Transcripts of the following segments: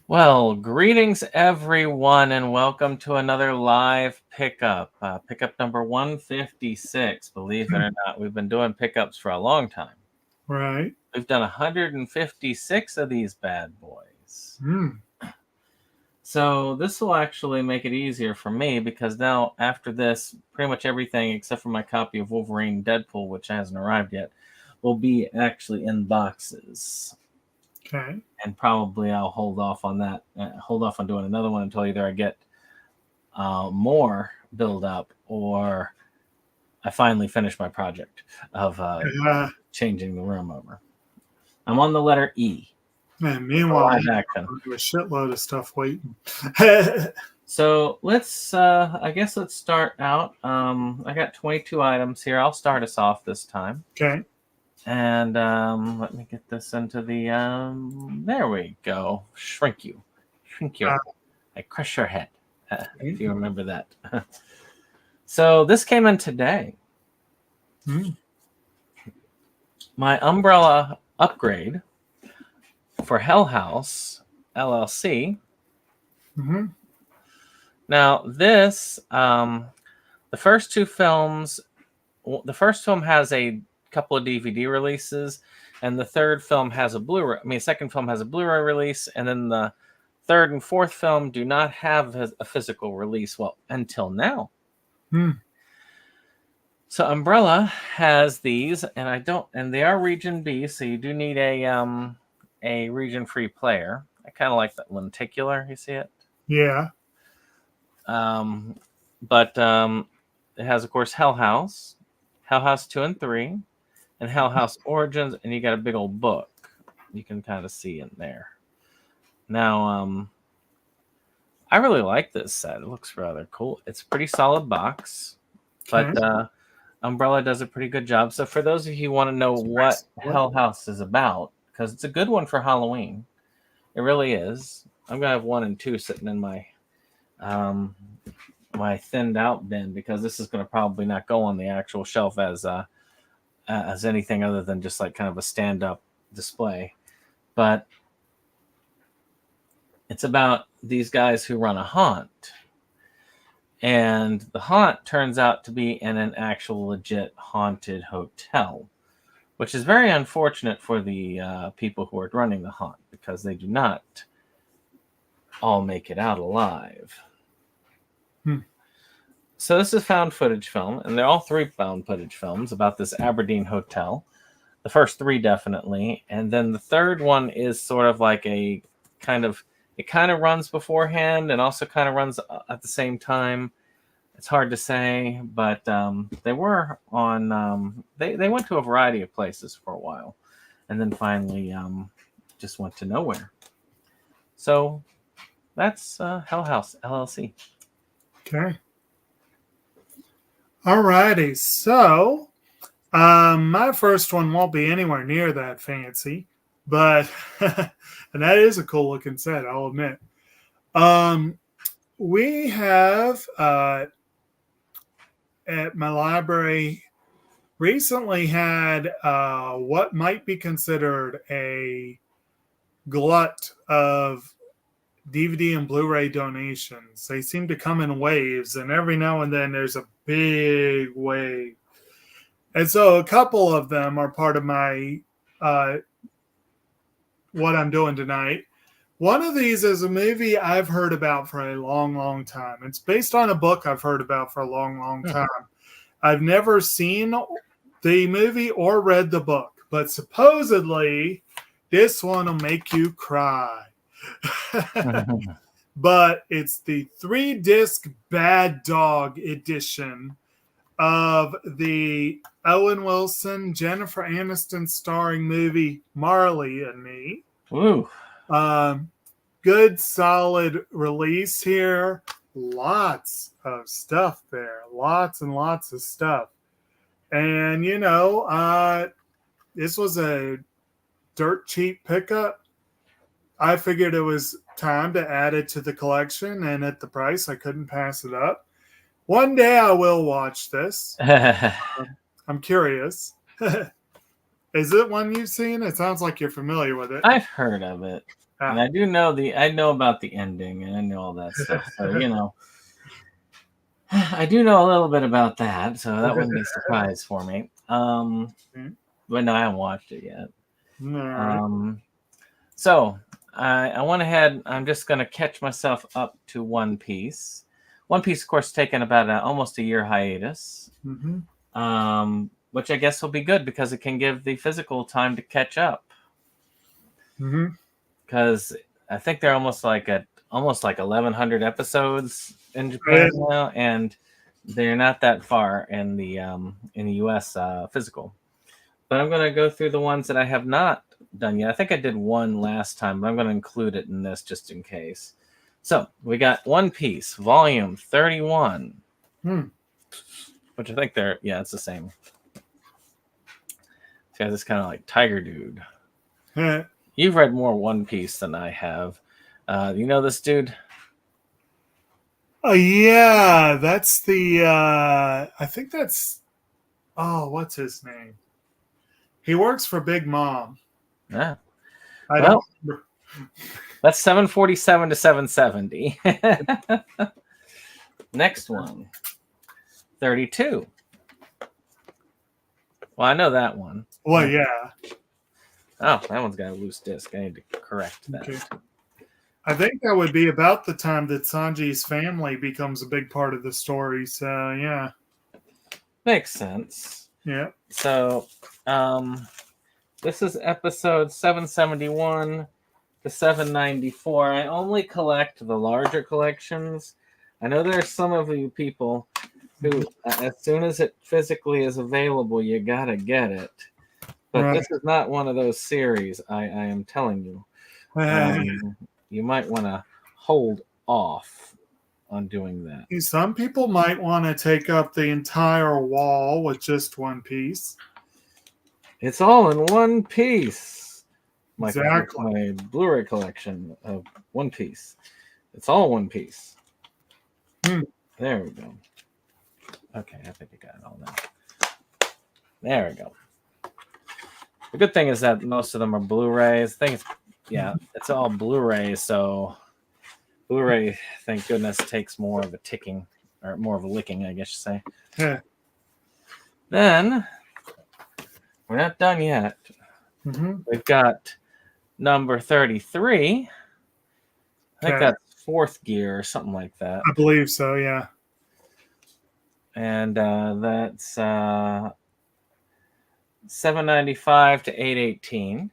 Well, greetings everyone, and welcome to another live pickup. Pickup number 156. Believe it or not, we've been doing pickups for a long time. Right. We've done 156 of these bad boys. So this will actually make it easier for me because now after this, pretty much everything except for my copy of Wolverine Deadpool, which hasn't arrived yet, will be actually in boxes. Okay. And probably I'll hold off on that. Hold off on doing another one until either I get more build up or I finally finish my project of changing the room over. I'm on the letter E. And meanwhile, live action. a shitload of stuff waiting. So let's, I guess let's start out. I got 22 items here. I'll start us off this time. Okay. And let me get this into the, there we go. Shrink you. I crush your head, if you remember that. So this came in today. My umbrella upgrade for Hell House LLC. Now this, the first two films, the first film has a couple of DVD releases, and the third film has a Blu-ray. Second film has a Blu-ray release, and then the third and fourth film do not have a physical release. Well, until now. So Umbrella has these, and they are Region B, so you do need a region-free player. I kind of like that lenticular. You see it? Yeah. But it has, of course, Hell House 2 and 3, and Hell House Origins, and you got a big old book you can kind of see in there. Now, I really like this set. It looks rather cool. It's a pretty solid box, but Umbrella does a pretty good job. So for those of you who want to know what Hell House is about, because it's a good one for Halloween, it really is. I'm gonna have 1 and 2 sitting in my my thinned out bin because this is going to probably not go on the actual shelf as anything other than just like kind of a stand-up display. But it's about these guys who run a haunt, and the haunt turns out to be in an actual legit haunted hotel, which is very unfortunate for the people who are running the haunt because they do not all make it out alive. So this is found footage film, and they're all 3 found footage films about this Aberdeen hotel. The first 3 definitely, and then the third one is sort of like it kind of runs beforehand and also kind of runs at the same time. It's hard to say, but they were on. They went to a variety of places for a while, and then finally just went to nowhere. So that's Hell House LLC. Okay. Alrighty. So my first one won't be anywhere near that fancy, but and that is a cool looking set, I'll admit. We have at my library recently had what might be considered a glut of DVD and Blu-ray donations. They seem to come in waves, and every now and then there's a big wave. And so a couple of them are part of my what I'm doing tonight. One of these is a movie I've heard about for a long, long time. It's based on a book I've heard about for a long, long time. I've never seen the movie or read the book, but supposedly this one will make you cry. But it's the 3-disc Bad Dog edition of the Owen Wilson, Jennifer Aniston starring movie Marley and Me. Ooh. Good solid release here. Lots of stuff there. Lots and lots of stuff. And this was a dirt cheap pickup. I figured it was time to add it to the collection, and at the price, I couldn't pass it up. One day I will watch this. I'm curious. Is it one you've seen? It sounds like you're familiar with it. I've heard of it. And I know about the ending, and I know all that stuff. So I do know a little bit about that, so that wouldn't be a surprise for me. But no, I haven't watched it yet. So I went ahead. I'm just going to catch myself up to One Piece. One Piece, of course, taken about almost a year hiatus, which I guess will be good because it can give the physical time to catch up. Because I think they're almost like 1,100 episodes in Japan now, and they're not that far in the U.S. Physical. But I'm going to go through the ones that I have not done yet. I think I did one last time, but I'm going to include it in this just in case. So we got One Piece, Volume 31, which I think it's the same. This guy's this kind of like tiger dude. You've read more One Piece than I have. You know this dude? Yeah, that's the. I think that's. Oh, what's his name? He works for Big Mom. Yeah. I don't remember. That's 747 to 770. Next one, 32. Well, I know that one. Well, yeah. Oh, that one's got a loose disc. I need to correct that. Okay. I think that would be about the time that Sanji's family becomes a big part of the story. So, yeah. Makes sense. Yeah. So, this is episode 771 to 794. I only collect the larger collections. I know there's some of you people who, as soon as it physically is available, you gotta get it. But this is not one of those series, I am telling you. You might want to hold off on doing that. Some people might want to take up the entire wall with just One Piece. It's all in one piece. Exactly. My Blu-ray collection of One Piece. It's all one piece. There we go. Okay, I think I got it all now. There we go. The good thing is that most of them are Blu-rays. It's all Blu-ray, so Blu-ray, thank goodness, takes more of a ticking, or more of a licking, I guess you say. Yeah. Then, we're not done yet. We've got number 33. I think that's Fourth Gear or something like that. I believe so, yeah. And that's 795 to 818.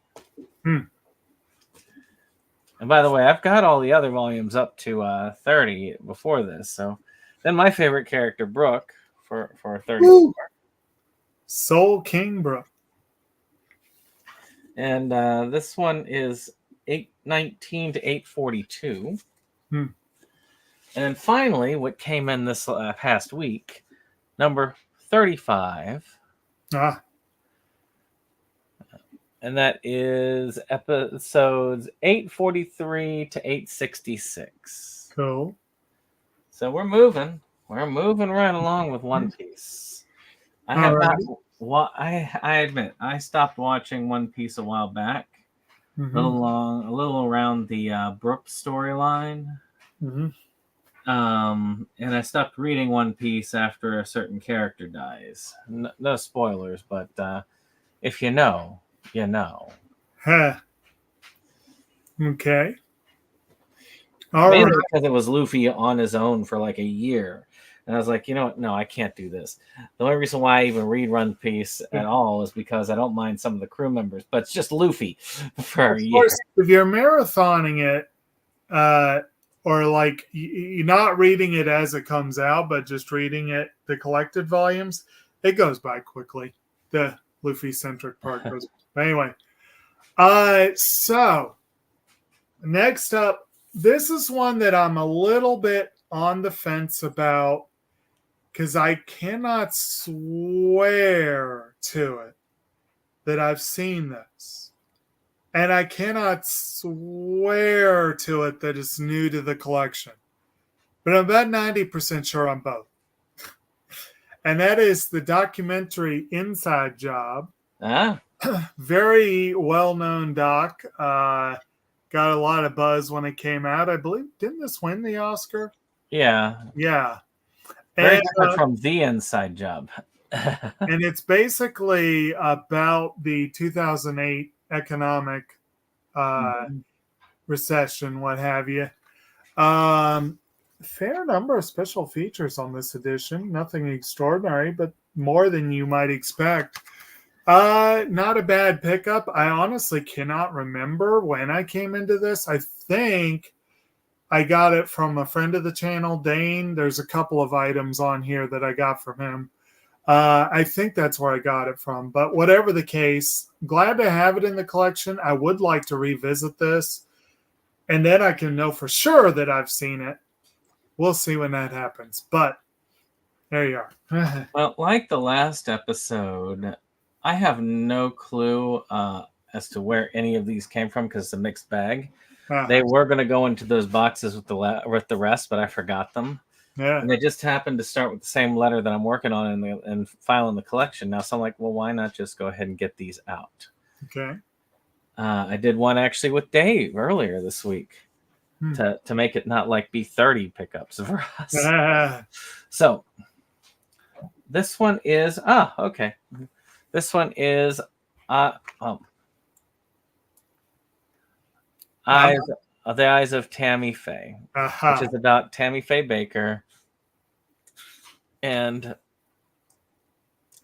And by the way, I've got all the other volumes up to 30 before this. So then my favorite character, Brooke, for 34. Soul King Brooke. And this one is 819 to 842. And then finally, what came in this past week, number 35. And that is episodes 843 to 866. Cool. So we're moving. We're moving right along with One Piece. I have not. Well, I admit I stopped watching One Piece a while back. A little around the Brooke storyline. And I stopped reading One Piece after a certain character dies. No spoilers, but if you know, you know. Okay. Mainly because it was Luffy on his own for like a year. And I was like, you know what? No, I can't do this. The only reason why I even read One Piece at all is because I don't mind some of the crew members, but it's just Luffy for a year. Of course, if you're marathoning it, or like you're not reading it as it comes out, but just reading it, the collected volumes, it goes by quickly. The Luffy-centric part goes. But anyway, so next up, this is one that I'm a little bit on the fence about because I cannot swear to it that I've seen this. And I cannot swear to it that it's new to the collection. But I'm about 90% sure on both. And that is the documentary Inside Job. Very well-known doc. Got got a lot of buzz when it came out. I believe, didn't this win the Oscar? Yeah. Yeah. Very And, different from The Inside Job. and it's basically about the 2008 economic recession, what have you. Fair number of special features on this edition. Nothing extraordinary, but more than you might expect. Not a bad pickup. I honestly cannot remember when I came into this. I think I got it from a friend of the channel, Dane. There's a couple of items on here that I got from him. I think that's where I got it from. But whatever the case, glad to have it in the collection. I would like to revisit this. And then I can know for sure that I've seen it. We'll see when that happens. But there you are. Well, like the last episode, I have no clue as to where any of these came from because it's a mixed bag. They were going to go into those boxes with the rest, but I forgot them. Yeah. And they just happened to start with the same letter that I'm working on and file in the collection now. So I'm like, well, why not just go ahead and get these out? Okay. I did one actually with Dave earlier this week to make it not like be 30 pickups for us. So this one is okay. This one is The Eyes of Tammy Faye, which is about Tammy Faye Baker. And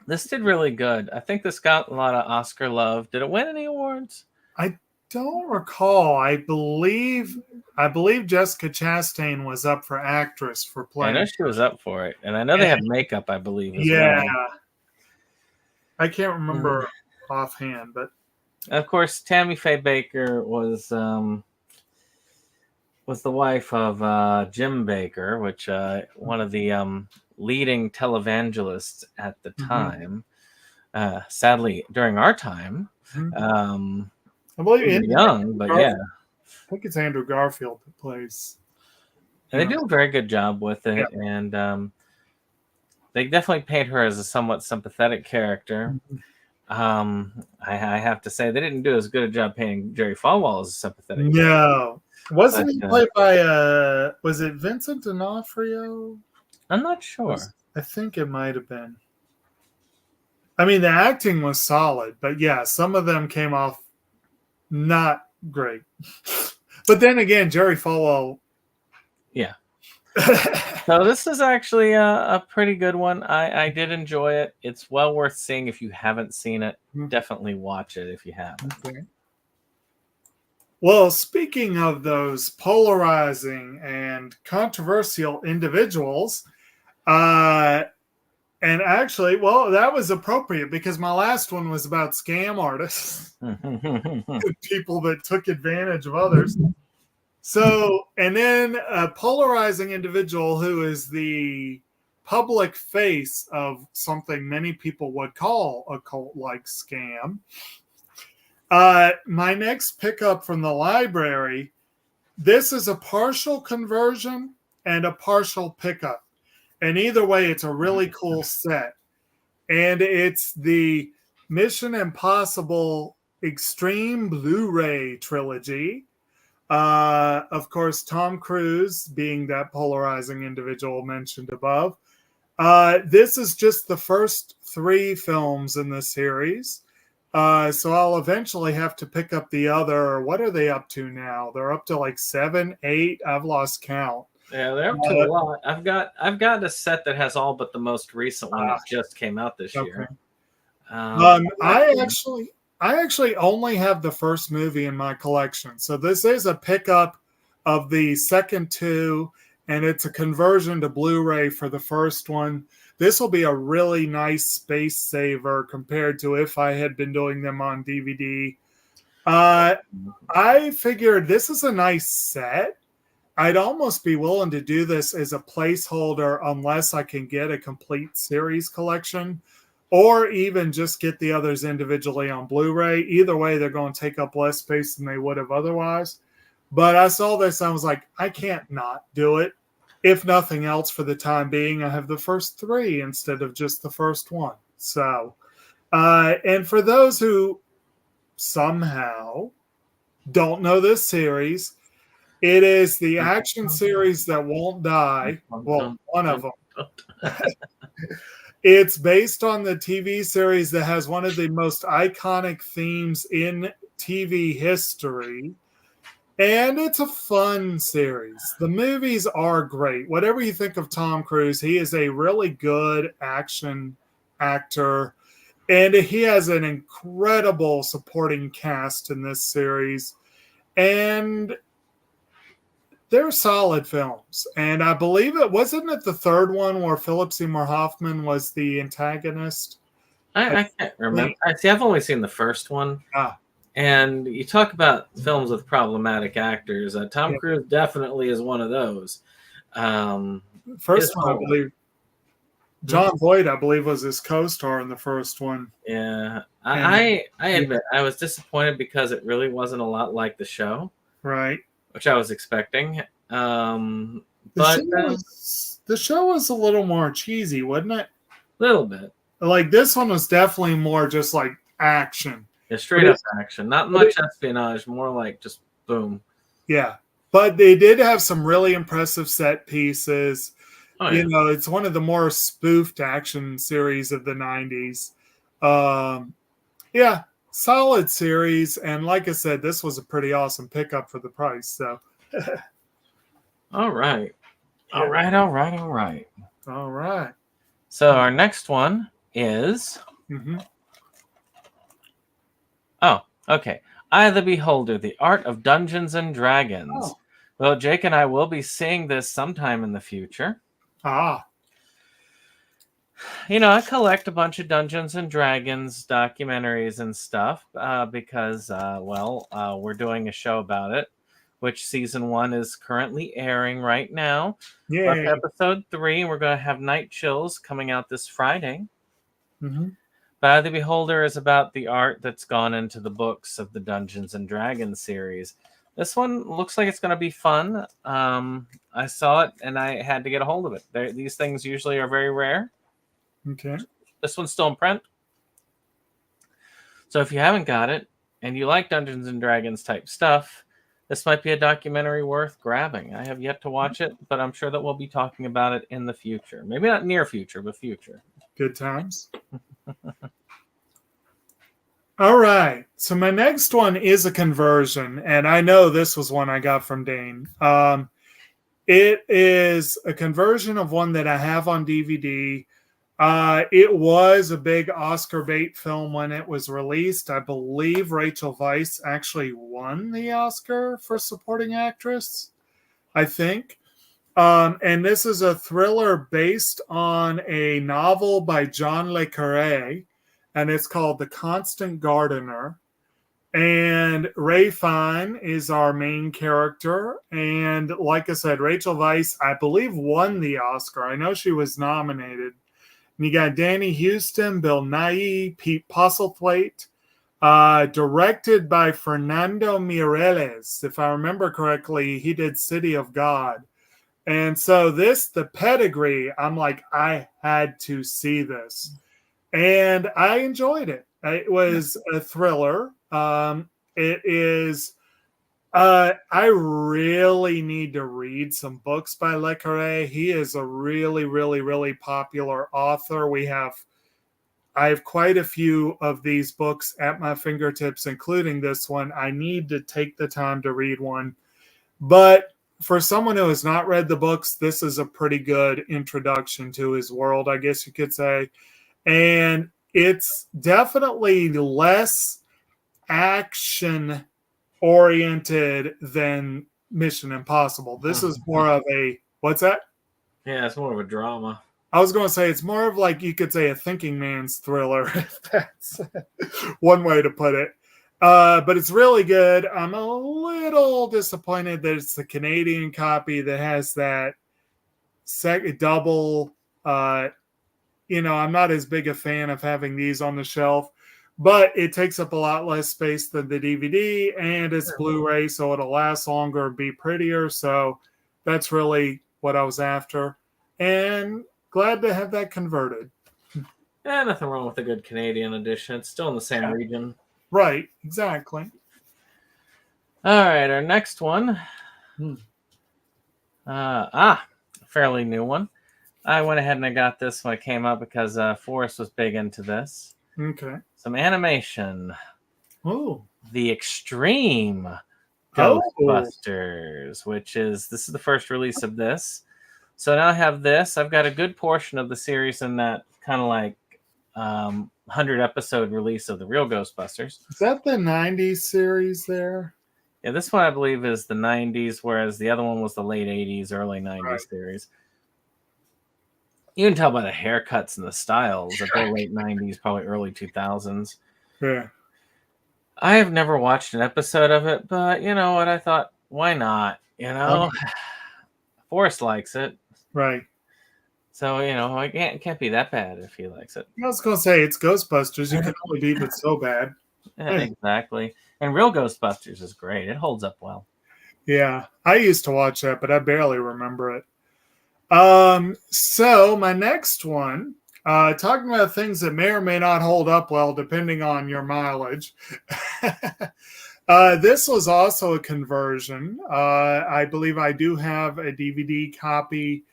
this did really good. I think this got a lot of Oscar love. Did it win any awards? I don't recall. I believe Jessica Chastain was up for actress for playing. I know she was up for it, and I know they had makeup, I believe. As well. Yeah, I can't remember offhand, but of course, Tammy Faye Baker was the wife of Jim Baker, which one of the leading televangelists at the time. Sadly, during our time. I believe young, but yeah. I think it's Andrew Garfield that plays. And they do a very good job with it, and they definitely paint her as a somewhat sympathetic character. I have to say they didn't do as good a job painting Jerry Falwell as a sympathetic character. No. Wasn't he played by was it Vincent D'Onofrio? I'm not sure. I think it might have been. I mean, the acting was solid, but yeah, some of them came off not great. But then again, Jerry Falwell. Yeah. So this is actually a pretty good one. I did enjoy it. It's well worth seeing if you haven't seen it. Definitely watch it if you haven't. Okay. Well, speaking of those polarizing and controversial individuals, and actually, well, that was appropriate because my last one was about scam artists, people that took advantage of others. So, and then a polarizing individual who is the public face of something many people would call a cult-like scam. My next pickup from the library, this is a partial conversion and a partial pickup. And either way, it's a really cool set. And it's the Mission Impossible Extreme Blu-ray trilogy. Of course, Tom Cruise being that polarizing individual mentioned above. This is just the first 3 films in the series. So I'll eventually have to pick up the other. What are they up to now? They're up to like 7, 8. I've lost count. Yeah, they're up to a lot. I've got a set that has all but the most recent one that just came out this year. I actually only have the first movie in my collection. So this is a pickup of the second 2, and it's a conversion to Blu-ray for the first one. This will be a really nice space saver compared to if I had been doing them on DVD. I figured this is a nice set. I'd almost be willing to do this as a placeholder unless I can get a complete series collection, or even just get the others individually on Blu-ray. Either way, they're going to take up less space than they would have otherwise. But I saw this, I was like, I can't not do it. If nothing else, for the time being, I have the first 3 instead of just the first one. So, and for those who somehow Don't know this series. It is the action series that won't die. Well, one of them. It's based on the TV series that has one of the most iconic themes in TV history. And it's a fun series. The movies are great. Whatever you think of Tom Cruise, he is a really good action actor. And he has an incredible supporting cast in this series. And they're solid films. And I believe wasn't it the third one where Philip Seymour Hoffman was the antagonist? I can't remember. I've only seen the first one. And you talk about films with problematic actors. Tom Cruise definitely is one of those. First one, I believe. John Voight, I believe, was his co-star in the first one. Yeah. I admit I was disappointed because it really wasn't a lot like the show. Right. Which I was expecting. The show was a little more cheesy, wasn't it? A little bit. Like this one was definitely more just like action. Yeah, straight up action. Not much espionage, more like just boom. Yeah. But they did have some really impressive set pieces. Oh, yeah. You know, it's one of the more spoofed action series of the 90s. Yeah, solid series. And like I said, this was a pretty awesome pickup for the price. So, All right. So our next one is... Oh, okay. Eye of the Beholder, The Art of Dungeons and Dragons. Oh. Well, Jake and I will be seeing this sometime in the future. You know, I collect a bunch of Dungeons and Dragons documentaries and stuff because, we're doing a show about it, which season 1 is currently airing right now. Yeah. Episode 3, we're going to have Night Chills coming out this Friday. But Eye of the Beholder is about the art that's gone into the books of the Dungeons and Dragons series. This one looks like it's going to be fun. I saw it and I had to get a hold of it. These things usually are very rare. Okay. This one's still in print. So if you haven't got it and you like Dungeons and Dragons type stuff, this might be a documentary worth grabbing. I have yet to watch it, but I'm sure that we'll be talking about it in the future. Maybe not near future, but future. Good times. All right. So my next one is a conversion, and I know this was one I got from Dane. It is a conversion of one that I have on DVD. It was a big Oscar bait film when it was released. I believe Rachel Weisz actually won the Oscar for supporting actress, I think. And this is a thriller based on a novel by John le Carré, and it's called The Constant Gardener. And Ray Fine is our main character. And like I said, Rachel Weisz, I believe, won the Oscar. I know she was nominated. And you got Danny Huston, Bill Nighy, Pete Postlethwaite, directed by Fernando Mireles. If I remember correctly, he did City of God. And so the pedigree, I'm like, I had to see this. And I enjoyed it. It was a thriller. It is, I really need to read some books by Le Carré. He is a really, really, really popular author. I have quite a few of these books at my fingertips, including this one. I need to take the time to read one. But for someone who has not read the books, this is a pretty good introduction to his world, I guess you could say. And it's definitely less action oriented than Mission Impossible. This is more of a, what's that? Yeah, it's more of a drama. I was going to say it's more of like, you could say, a thinking man's thriller, if that's one way to put it. But it's really good. I'm a little disappointed that it's the Canadian copy that has that double. I'm not as big a fan of having these on the shelf, but it takes up a lot less space than the DVD, and it's Blu-ray, so it'll last longer and be prettier. So that's really what I was after. And glad to have that converted. Yeah, nothing wrong with a good Canadian edition. It's still in the same region. Right, exactly. All right, our next one. Hmm. Fairly new one. I went ahead and I got this when it came out because Forrest was big into this. Okay. Some animation. Oh. The Extreme Oh. Ghostbusters, this is the first release of this. So now I have this. I've got a good portion of the series in that kind of like 100 episode release of the real Ghostbusters. Is that the 90s series there? Yeah, this one I believe is the 90s, whereas the other one was the late 80s, early 90s series. You can tell by the haircuts and the styles that they're late 90s, probably early 2000s. Yeah. I have never watched an episode of it, but you know what? I thought, why not? Forrest likes it. Right. So, it can't be that bad if he likes it. I was going to say, it's Ghostbusters. You can only be but so bad. Yeah, exactly. And Real Ghostbusters is great. It holds up well. Yeah. I used to watch that, but I barely remember it. So my next one, talking about things that may or may not hold up well, depending on your mileage. This was also a conversion. I believe I do have a DVD copy,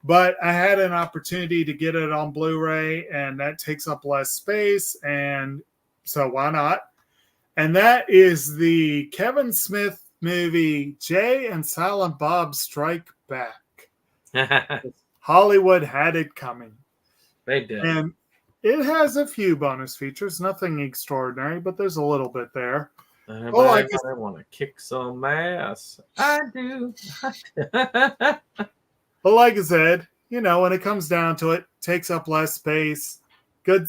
but I had an opportunity to get it on Blu-ray, and that takes up less space, and so why not? And that is the Kevin Smith movie Jay and Silent Bob Strike Back. Hollywood had it coming. They did. And it has a few bonus features, nothing extraordinary, but there's a little bit there. I want to kick some ass. I do. But like I said, when it comes down to it, takes up less space. Good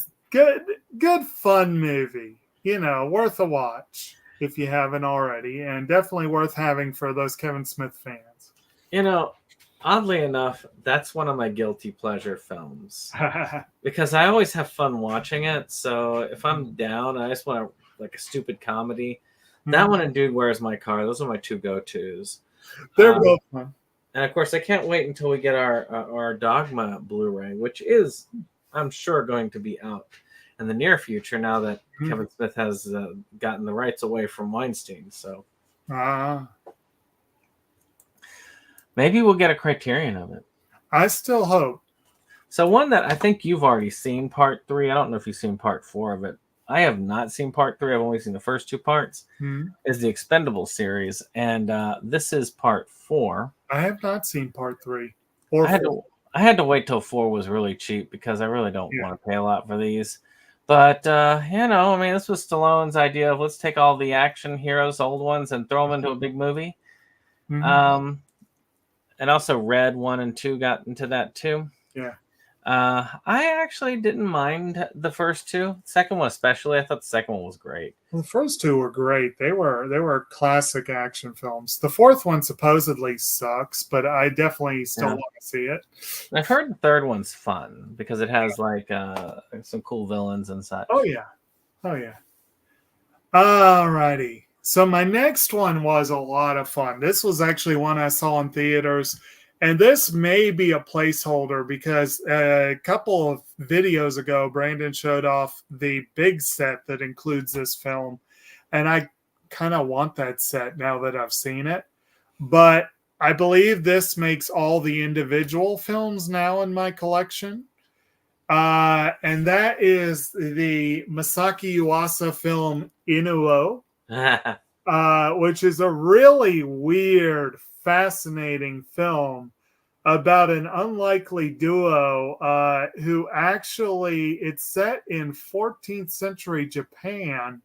fun movie. Worth a watch if you haven't already, and definitely worth having for those Kevin Smith fans. Oddly enough, that's one of my guilty pleasure films because I always have fun watching it. So if I'm down, I just want like a stupid comedy. That one and Dude, Where's My Car? Those are my two go-tos. They're both fun. And of course, I can't wait until we get our Dogma Blu-ray, which is, I'm sure, going to be out in the near future now that Kevin Smith has gotten the rights away from Weinstein. So maybe we'll get a Criterion of it. I still hope. So one that I think you've already seen, part 3. I don't know if you've seen part 4 of it. I have not seen part 3. I've only seen the first 2 parts. Is the Expendables series, and this is part 4. I have not seen part 3 or I had to wait till 4 was really cheap because I really don't want to pay a lot for these. But this was Stallone's idea of let's take all the action heroes, old ones, and throw them into a big movie. And also Red 1 and 2 got into that too. Yeah. I actually didn't mind the first 2. Second one especially, I thought the second one was great. Well, the first 2 were great. They were classic action films. The fourth one supposedly sucks, but I definitely still want to see it. I've heard the third one's fun because it has like some cool villains and such. Oh yeah. Alrighty. So my next one was a lot of fun. This was actually one I saw in theaters. And this may be a placeholder because a couple of videos ago, Brandon showed off the big set that includes this film. And I kind of want that set now that I've seen it. But I believe this makes all the individual films now in my collection. And that is the Masaki Yuasa film Inuo, which is a really weird, fascinating film about an unlikely duo who actually, it's set in 14th century Japan,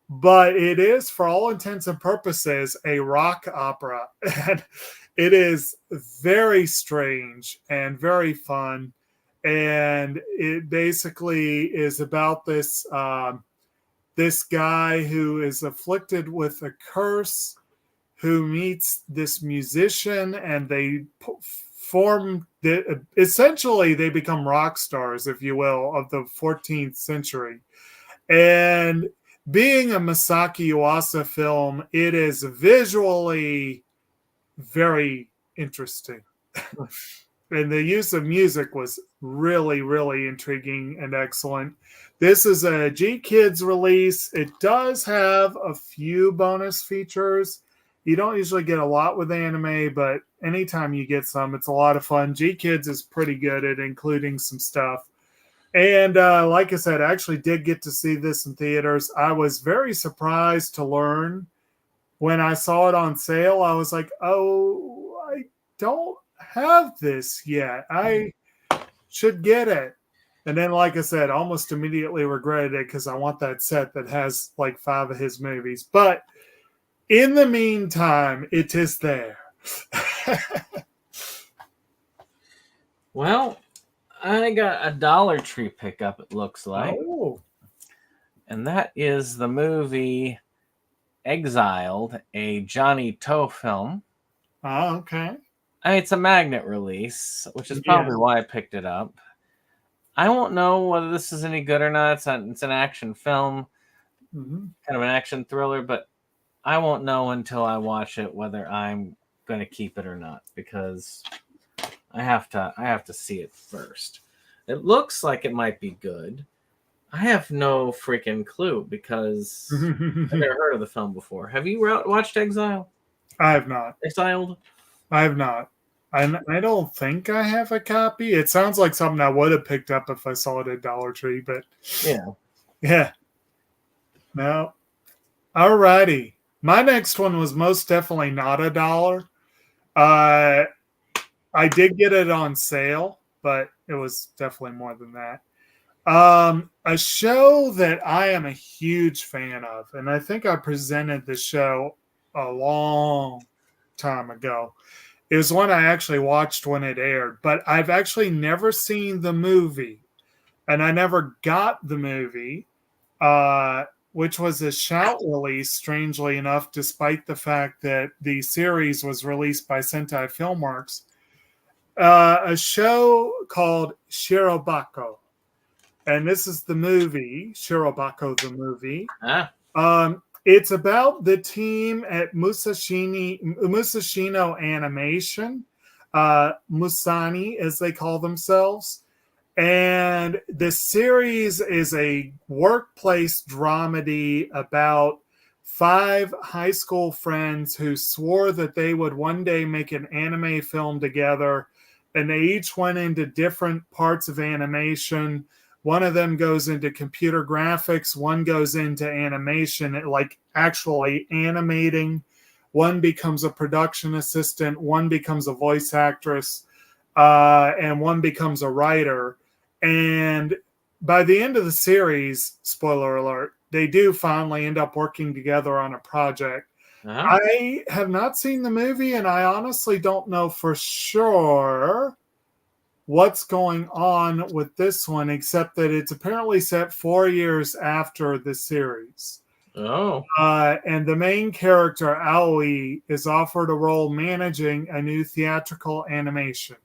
but it is, for all intents and purposes, a rock opera. And it is very strange and very fun. And it basically is about this this guy who is afflicted with a curse, who meets this musician, and they form essentially they become rock stars, if you will, of the 14th century. And being a Masaki Yuasa film, it is visually very interesting. And the use of music was really, really intriguing and excellent. This is a G Kids release. It does have a few bonus features. You don't usually get a lot with anime, but anytime you get some, it's a lot of fun. G Kids is pretty good at including some stuff. And like I said, I actually did get to see this in theaters. I was very surprised to learn when I saw it on sale. I was like, oh, I don't have this yet. I should get it. And then, like I said, almost immediately regretted it because I want that set that has like 5 of his movies. But in the meantime, it is there. Well, I got a Dollar Tree pickup, it looks like. Oh. And that is the movie Exiled, a Johnny Toe film. Oh, okay. It's a magnet release, which is probably why I picked it up. I won't know whether this is any good or not. It's an action film, kind of an action thriller, but I won't know until I watch it whether I'm going to keep it or not, because I have to see it first. It looks like it might be good. I have no freaking clue because I've never heard of the film before. Have you watched Exile? I have not. Exiled? I have not. I don't think I have a copy. It sounds like something I would have picked up if I saw it at Dollar Tree, but yeah. No. Alrighty. My next one was most definitely not $1. I did get it on sale, but it was definitely more than that. A show that I am a huge fan of, and I think I presented the show a long time ago. It was one I actually watched when it aired, but I've actually never seen the movie, and I never got the movie, which was a Shout release, strangely enough, despite the fact that the series was released by Sentai Filmworks. A show called Shirobako. And this is the movie, Shirobako the movie. It's about the team at Musashino Animation, Musani as they call themselves. And the series is a workplace dramedy about 5 high school friends who swore that they would one day make an anime film together. And they each went into different parts of animation. One of them goes into computer graphics. One goes into animation, like actually animating. One becomes a production assistant. One becomes a voice actress. And one becomes a writer. And by the end of the series, spoiler alert, they do finally end up working together on a project. I have not seen the movie, and I honestly don't know for sure what's going on with this one, except that it's apparently set 4 years after the series. And the main character, Aoi, is offered a role managing a new theatrical animation.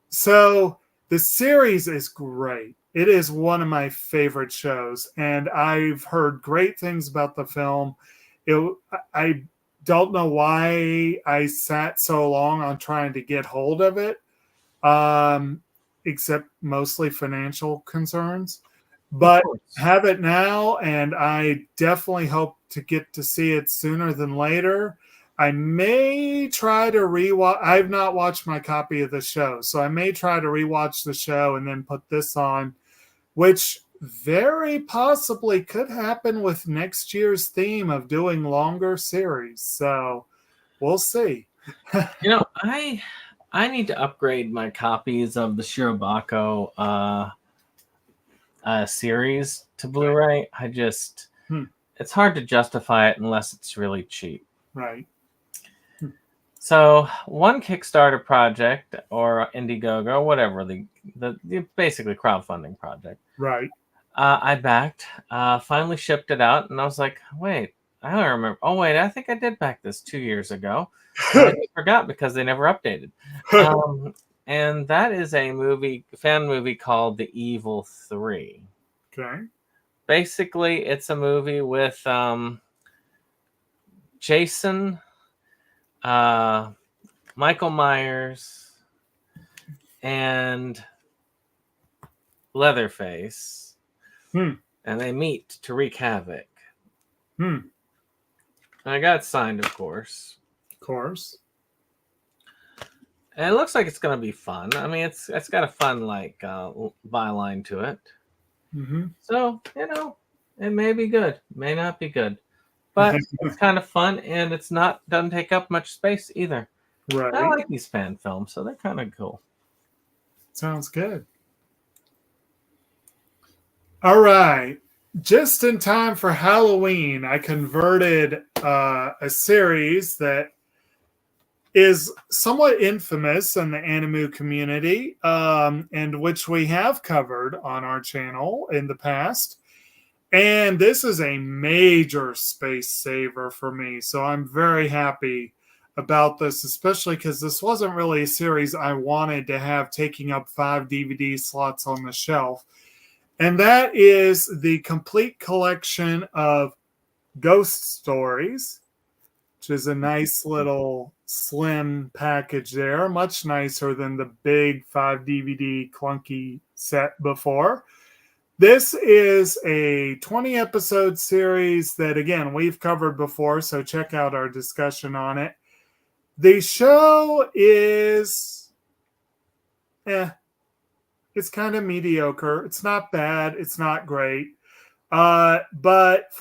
So the series is great. It is one of my favorite shows, and I've heard great things about the film. I don't know why I sat so long on trying to get hold of it, except mostly financial concerns. But have it now, and I definitely hope to get to see it sooner than later. I may try to rewatch. I've not watched my copy of the show, so I may try to rewatch the show and then put this on, which very possibly could happen with next year's theme of doing longer series. So we'll see. I need to upgrade my copies of the Shirobako series to Blu-ray. It's hard to justify it unless it's really cheap. Right. So one Kickstarter project or Indiegogo, whatever, the basically crowdfunding project. Right. I backed, finally shipped it out, and I was like, wait, I don't remember. Oh, wait, I think I did back this 2 years ago. I forgot because they never updated. And that is a fan movie called The Evil 3. Okay. Basically, it's a movie with Jason, Michael Myers, and Leatherface, and they meet to wreak havoc. I got signed, of course. Of course. And it looks like it's going to be fun. I mean, it's got a fun byline to it. Mm-hmm. So, it may be good, may not be good, but it's kind of fun, and doesn't take up much space either. Right. I like these fan films, so they're kind of cool. Sounds good. All right. Just in time for Halloween, I converted a series that is somewhat infamous in the anime community, and which we have covered on our channel in the past. And this is a major space saver for me. So I'm very happy about this, especially because this wasn't really a series I wanted to have taking up 5 DVD slots on the shelf. And that is the complete collection of ghost stories, which is a nice little slim package there, much nicer than the big 5 DVD clunky set before. This is a 20 episode series that, again, we've covered before, so check out our discussion on it. The show is, it's kind of mediocre. It's not bad. It's not great. But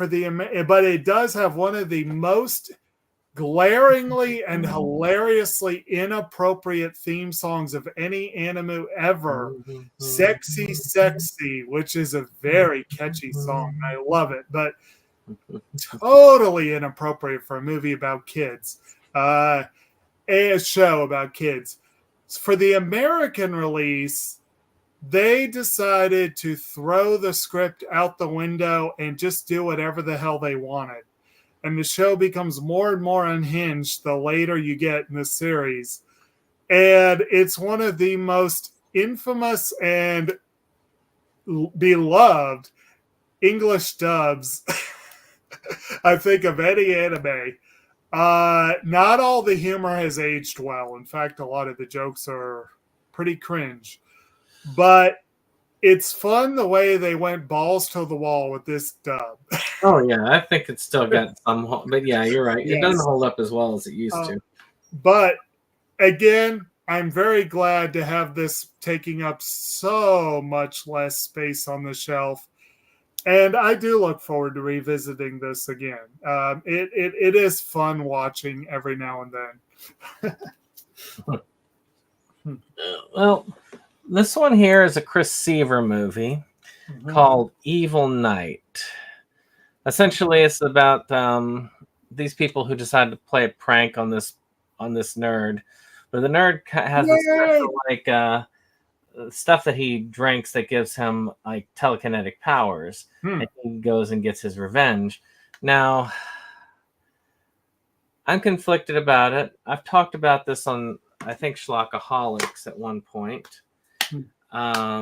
it does have one of the most glaringly and hilariously inappropriate theme songs of any anime ever. Sexy Sexy, which is a very catchy song. I love it, but totally inappropriate for a movie about kids. A show about kids. For the American release, they decided to throw the script out the window and just do whatever the hell they wanted. And the show becomes more and more unhinged the later you get in the series. And it's one of the most infamous and beloved English dubs, I think, of any anime. Not all the humor has aged well. In fact, a lot of the jokes are pretty cringe. But it's fun the way they went balls to the wall with this dub. Oh, yeah. I think it's still got some, but yeah, you're right. Yes. It doesn't hold up as well as it used to. But again, I'm very glad to have this taking up so much less space on the shelf. And I do look forward to revisiting this again. It is fun watching every now and then. Well, this one here is a Chris Seaver movie called Evil Night. Essentially, it's about these people who decide to play a prank on this nerd. But the nerd has this special, stuff that he drinks that gives him like telekinetic powers, and he goes and gets his revenge. Now, I'm conflicted about it. I've talked about this on, I think, Schlockaholics at one point. I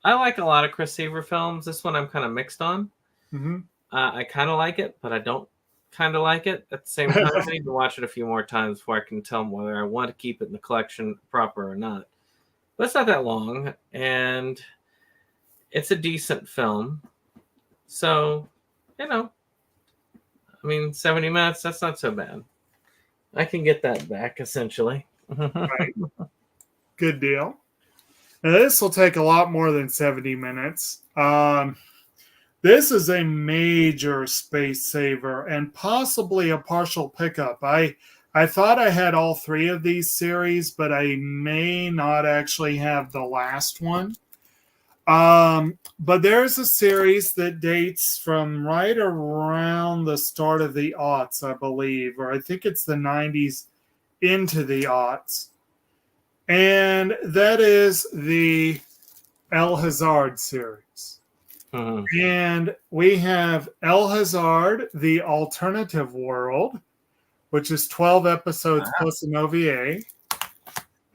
like a lot of Chris Seaver films. This one I'm kind of mixed on. I kind of like it, but I don't kind of like it at the same time. I need to watch it a few more times before I can tell whether I want to keep it in the collection proper or not. But it's not that long, and it's a decent film. So, 70 minutes, that's not so bad. I can get that back, essentially. Right. Good deal. Now, this will take a lot more than 70 minutes. This is a major space saver and possibly a partial pickup. I thought I had all 3 of these series, but I may not actually have the last one. But there's a series that dates from right around the start of the aughts, I believe, or I think it's the 90s into the aughts. And that is the El Hazard series. And we have El Hazard, the Alternative World, which is 12 episodes plus an OVA.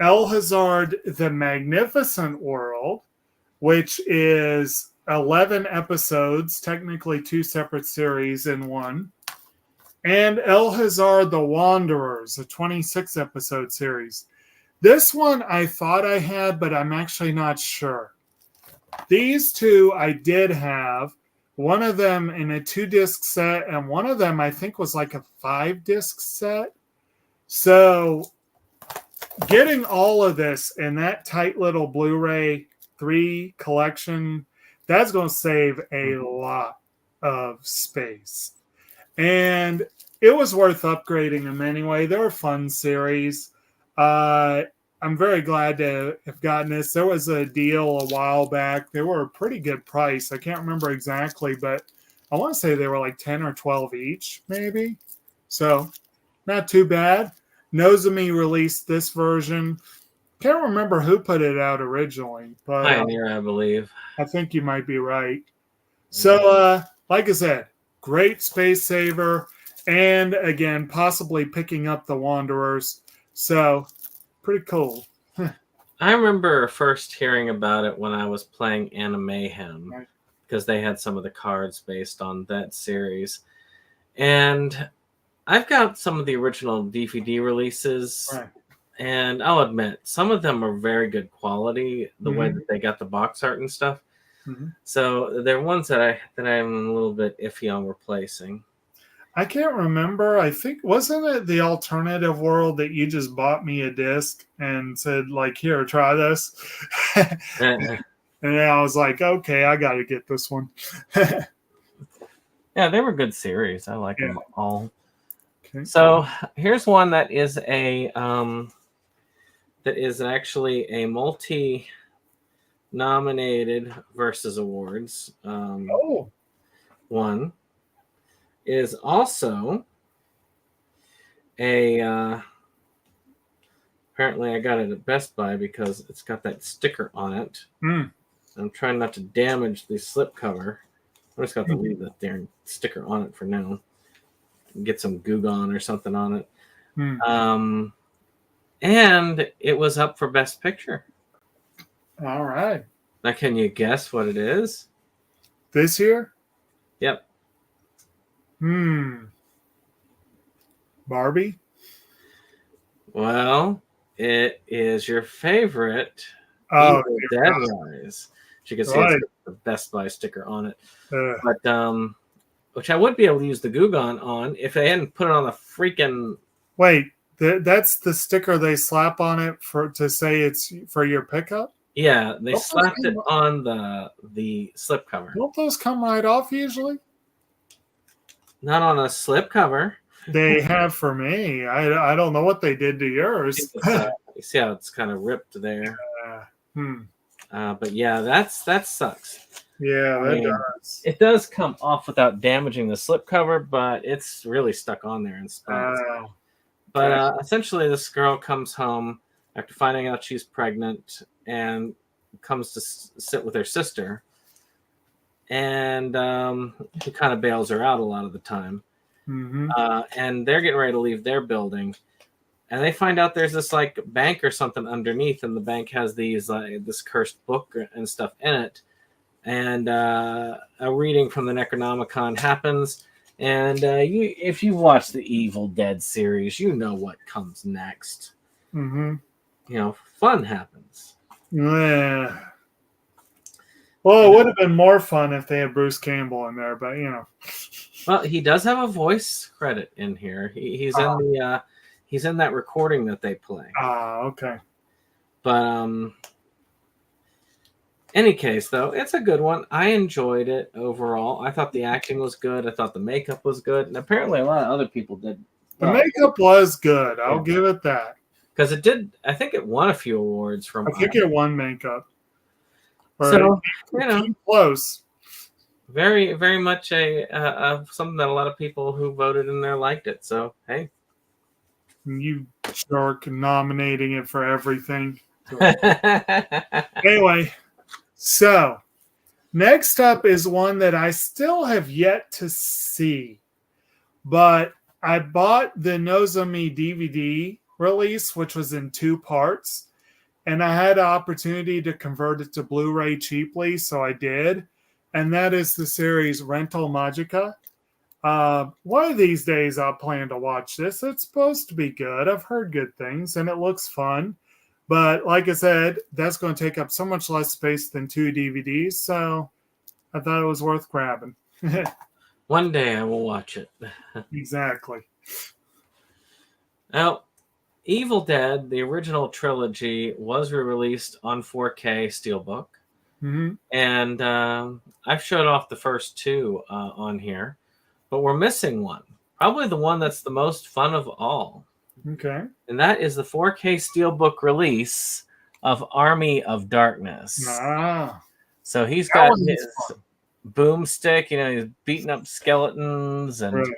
El Hazard, the Magnificent World, which is 11 episodes, technically 2 separate series in one. And El Hazard, the Wanderers, a 26 episode series. This one I thought I had, but I'm actually not sure. These 2 I did have, one of them in a 2-disc set, and one of them I think was like a 5-disc set. So getting all of this in that tight little Blu-ray 3 collection, that's going to save a lot of space. And it was worth upgrading them anyway. They're a fun series. I'm very glad to have gotten this. There was a deal a while back. They were a pretty good price. I can't remember exactly, but I want to say they were like 10 or 12 each, maybe. So not too bad. Nozomi released this version. Can't remember who put it out originally, but Pioneer, I believe. I think you might be right. So, like I said, great space saver. And again, possibly picking up the Wanderers. So, pretty cool. I remember first hearing about it when I was playing Mayhem, because they had some of the cards based on that series. And I've got some of the original DVD releases. Right. And I'll admit, some of them are very good quality, the way that they got the box art and stuff. So they're ones that I'm a little bit iffy on replacing. I can't remember. I think, wasn't it the alternative world that you just bought me a disc and said, like, here, try this? And then I was like, okay, I got to get this one. Yeah, they were good series. I like them all. Okay. So here's one that is actually a multi-nominated Versus Awards. One is also a apparently I got it at Best Buy because it's got that sticker on it. I'm trying not to damage the slipcover. I'm just going to leave that darn sticker on it for now. Get some Goo Gone or something on it. And it was up for Best Picture. All right. Now, can you guess what it is? This year? Yep. Barbie? Well, it is your favorite Oh, Evil Dead Rise. You can see it's the Best Buy sticker on it. But which I would be able to use the Goo Gone on if they hadn't put it on the freaking... Wait, that's the sticker they slap on it to say it's for your pickup? Yeah, they slapped it on the slipcover. Don't those come right off usually? Not on a slipcover. They have for me. I don't know what they did to yours. You see how it's kind of ripped there. But yeah, that sucks. Yeah, that does. It does come off without damaging the slipcover, but it's really stuck on there in spots. But essentially, this girl comes home after finding out she's pregnant and comes to sit with her sister. And he kind of bails her out a lot of the time. And they're getting ready to leave their building. And they find out there's this like bank or something underneath, and the bank has these this cursed book and stuff in it. And a reading from the Necronomicon happens. And if you watch the Evil Dead series, you know what comes next. You know, fun happens. Yeah. Well, it would have been more fun if they had Bruce Campbell in there, but you know. Well, he does have a voice credit in here. He's in the he's in that recording that they play. Okay. But any case, though, it's a good one. I enjoyed it overall. I thought the acting was good. I thought the makeup was good, and apparently a lot of other people did. The makeup was good. I'll give it that. Because it did. I think it won a few awards from. I think it won makeup. So you know, close. Very, very much a something that a lot of people who voted in there liked it. So hey, you jerk nominating it for everything. Anyway, so next up is one that I still have yet to see, but I bought the Nozomi DVD release, which was in 2 parts. And I had an opportunity to convert it to Blu-ray cheaply, so I did. And that is the series Rental Magica. One of these days I'll plan to watch this. It's supposed to be good. I've heard good things, and it looks fun. But like I said, that's going to take up so much less space than 2 DVDs, so I thought it was worth grabbing. One day I will watch it. Exactly. Now, Evil Dead, the original trilogy, was re-released on 4K Steelbook. Mm-hmm. And I've showed off the first two on here, but we're missing one. Probably the one that's the most fun of all. Okay. And that is the 4K Steelbook release of Army of Darkness. Ah. So he's That got one his is fun. boomstick, he's beating up skeletons and Right.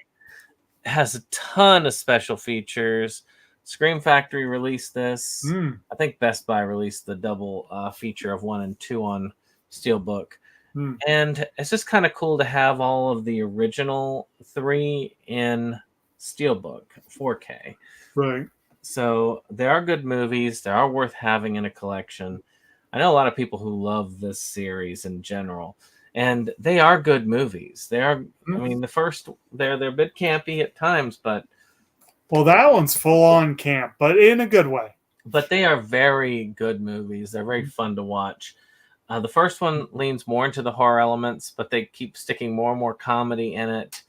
has a ton of special features. Scream Factory released this. Mm. I think Best Buy released the double feature of 1 and 2 on Steelbook. Mm. And it's just kind of cool to have all of the original 3 in Steelbook 4K. Right. So they are good movies. They are worth having in a collection. I know a lot of people who love this series in general, and they are good movies. They are. I mean, the first they're a bit campy at times, but well, that one's full on camp, but in a good way. But they are very good movies. They're very fun to watch. The first one leans more into the horror elements, but they keep sticking more and more comedy in it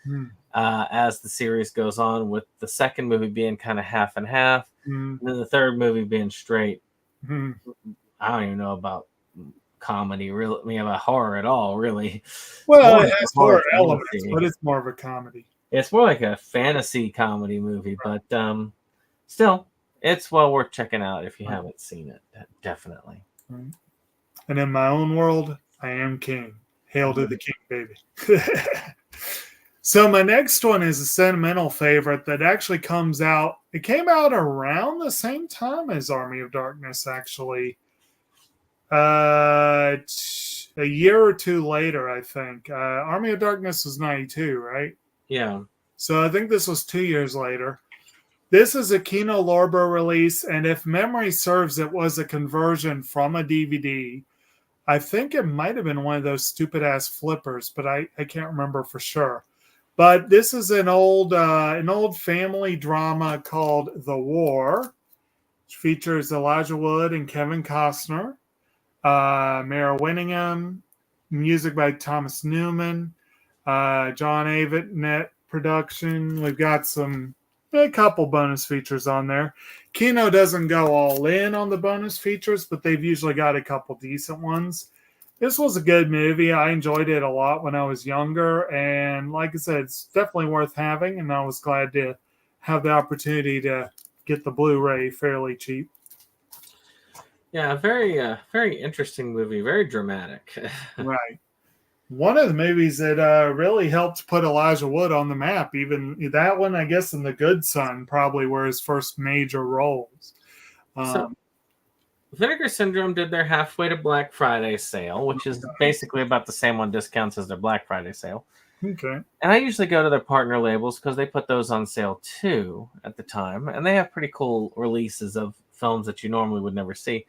as the series goes on, with the second movie being kind of half and half, and then the third movie being straight. I don't even know about comedy, really. I mean, about horror at all, really. Well, it has horror elements, but it's more of a comedy. It's more like a fantasy comedy movie, but still, it's well worth checking out if you haven't seen it. Definitely. And in my own world, I am king. Hail to the king, baby. So my next one is a sentimental favorite that actually comes out. It came out around the same time as Army of Darkness, actually. A year or two later, I think. Army of Darkness was 92, right? Yeah. So I think this was 2 years later. This is a Kino Lorber release, and if memory serves, it was a conversion from a DVD. I think it might have been one of those stupid-ass flippers, but I can't remember for sure. But this is an old family drama called The War, which features Elijah Wood and Kevin Costner, Mara Winningham, music by Thomas Newman, John Avett production. We've got a couple bonus features on there. Kino doesn't go all in on the bonus features, but they've usually got a couple decent ones. This was a good movie. I enjoyed it a lot when I was younger, and like I said, it's definitely worth having, and I was glad to have the opportunity to get the Blu-ray fairly cheap. Yeah, very interesting movie, very dramatic. Right. One of the movies that really helped put Elijah Wood on the map, even that one, I guess, and The Good Son probably were his first major roles. So, Vinegar Syndrome did their halfway to Black Friday sale, which is basically about the same on discounts as their Black Friday sale. Okay. And I usually go to their partner labels because they put those on sale too at the time. And they have pretty cool releases of films that you normally would never see.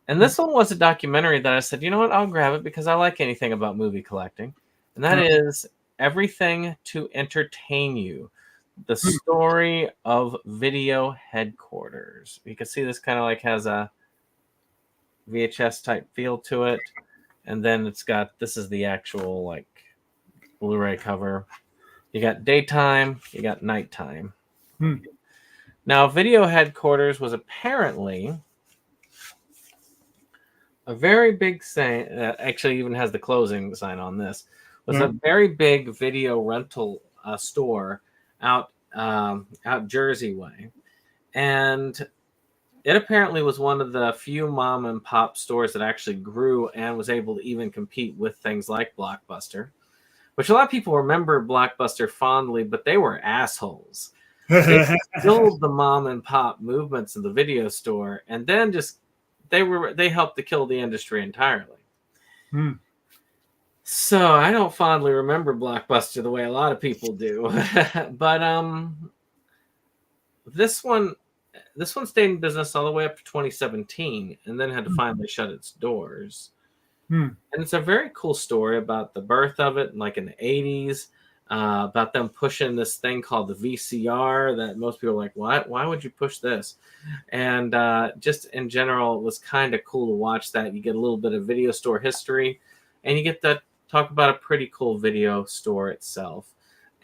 And this one was a documentary that I said, you know what, I'll grab it because I like anything about movie collecting. And that is Everything to Entertain You, the story of Video Headquarters. You can see this kind of like has a VHS type feel to it. And then this is the actual like Blu-ray cover. You got daytime, you got nighttime. Now, Video Headquarters was apparently a very big sign, actually even has the closing sign on this, was a very big video rental store out Jersey way. And it apparently was one of the few mom and pop stores that actually grew and was able to even compete with things like Blockbuster, which a lot of people remember Blockbuster fondly, but they were assholes. They killed the mom and pop movements in the video store, and then they helped to kill the industry entirely. So I don't fondly remember Blockbuster the way a lot of people do. But this one stayed in business all the way up to 2017 and then had to finally shut its doors. And it's a very cool story about the birth of it, like in the 80s, about them pushing this thing called the VCR that most people are like, why would you push this? And just in general, it was kind of cool to watch that. You get a little bit of video store history, and you get that talk about a pretty cool video store itself,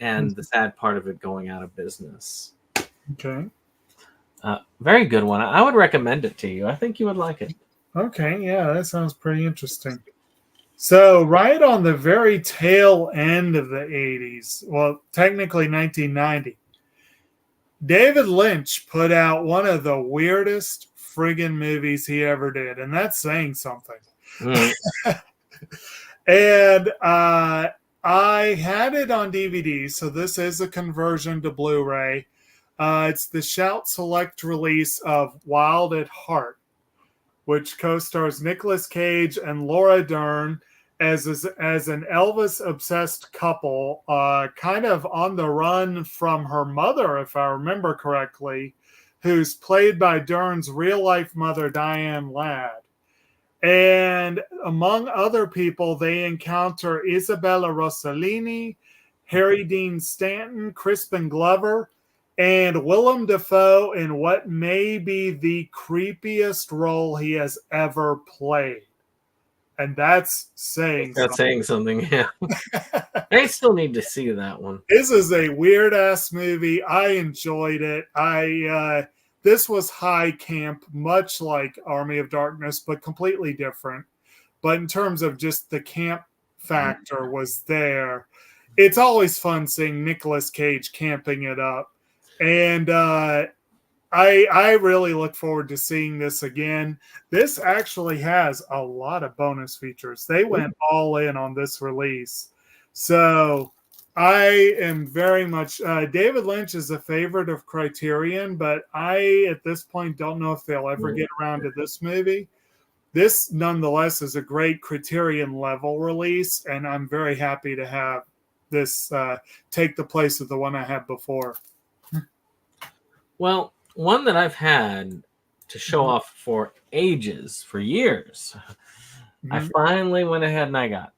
and the sad part of it going out of business. Okay. Very good one. I would recommend it to you. I think you would like it. Okay, yeah, that sounds pretty interesting. So, right on the very tail end of the 80s, well, technically 1990, David Lynch put out one of the weirdest friggin' movies he ever did, and that's saying something. Mm. And I had it on DVD, so this is a conversion to Blu-ray. It's the Shout Select release of Wild at Heart, which co-stars Nicolas Cage and Laura Dern as an Elvis-obsessed couple, kind of on the run from her mother, if I remember correctly, who's played by Dern's real-life mother, Diane Ladd. And among other people, they encounter Isabella Rossellini, Harry Dean Stanton, Crispin Glover, and Willem Dafoe in what may be the creepiest role he has ever played. And that's saying That's saying something, yeah. I still need to see that one. This is a weird-ass movie. I enjoyed it. This was high camp, much like Army of Darkness, but completely different. But in terms of just the camp factor was there. It's always fun seeing Nicolas Cage camping it up. And I really look forward to seeing this again. This actually has a lot of bonus features. They went all in on this release. So I am very much David Lynch is a favorite of Criterion, but I at this point don't know if they'll ever get around to this movie. This nonetheless is a great Criterion level release, and I'm very happy to have this take the place of the one I had before. Well, one that I've had to show off for ages, for years, I finally went ahead and I got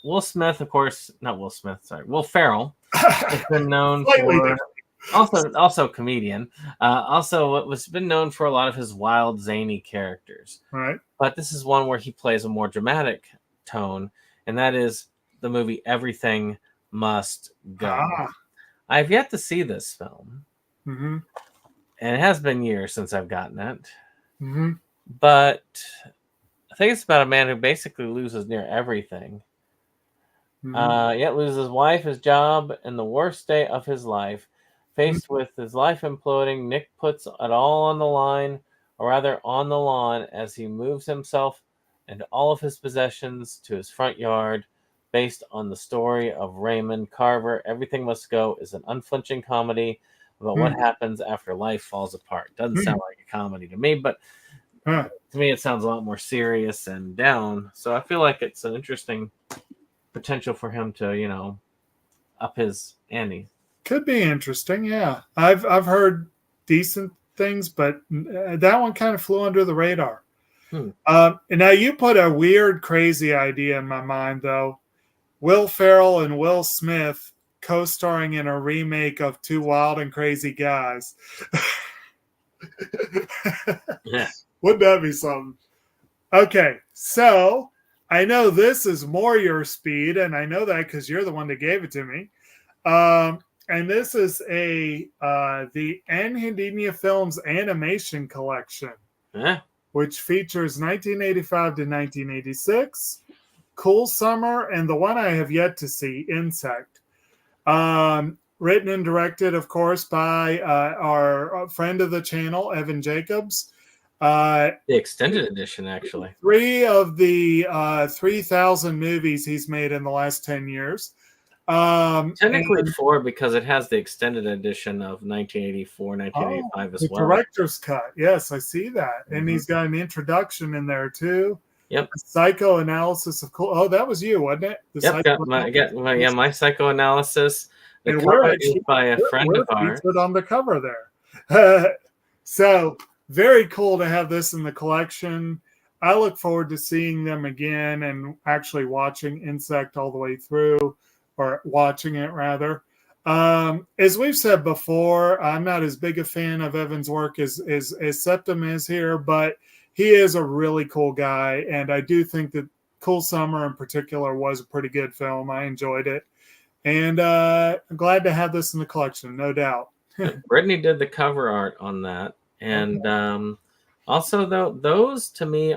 Will Smith, of course, not Will Smith, sorry, Will Ferrell has been known for also comedian. Also, it was been known for a lot of his wild, zany characters. Right. But this is one where he plays a more dramatic tone, and that is the movie Everything Must Go. I've yet to see this film, and it has been years since I've gotten it. But I think it's about a man who basically loses near everything. Yet loses his wife, his job, and the worst day of his life. Faced with his life imploding, Nick puts it all on the line, or rather on the lawn, as he moves himself and all of his possessions to his front yard. Based on the story of Raymond Carver, Everything Must Go is an unflinching comedy about what happens after life falls apart. Doesn't sound like a comedy to me, but to me it sounds a lot more serious and down. So I feel like it's an interesting potential for him to, up his ante. Could be interesting, yeah. I've heard decent things, but that one kind of flew under the radar. And now you put a weird, crazy idea in my mind, though. Will Ferrell and Will Smith co-starring in a remake of Two Wild and Crazy Guys. Yeah. Wouldn't that be something? Okay, so I know this is more your speed, and I know that because you're the one that gave it to me. And this is the Anhedenia Filmz animation collection, which features 1985 to 1986, Cool Summer, and the one I have yet to see, Insect. Written and directed, of course, by our friend of the channel, Evan Jacobs. The extended edition, actually. 3 of the 3,000 movies he's made in the last 10 years. Technically 4 because it has the extended edition of 1984, 1985 as well. The director's cut. Yes, I see that. And he's got an introduction in there too. Yep. A psychoanalysis of cool. Oh, that was you, wasn't it? My psychoanalysis. The and cover is by a friend of ours. Put on the cover there. So very cool to have this in the collection. I look forward to seeing them again and actually watching Insect all the way through, or watching it rather. As we've said before, I'm not as big a fan of Evan's work as Septum is here, but he is a really cool guy, and I do think that Cool Summer in particular was a pretty good film. I enjoyed it. And I'm glad to have this in the collection, no doubt. Brittany did the cover art on that. And also, though, those to me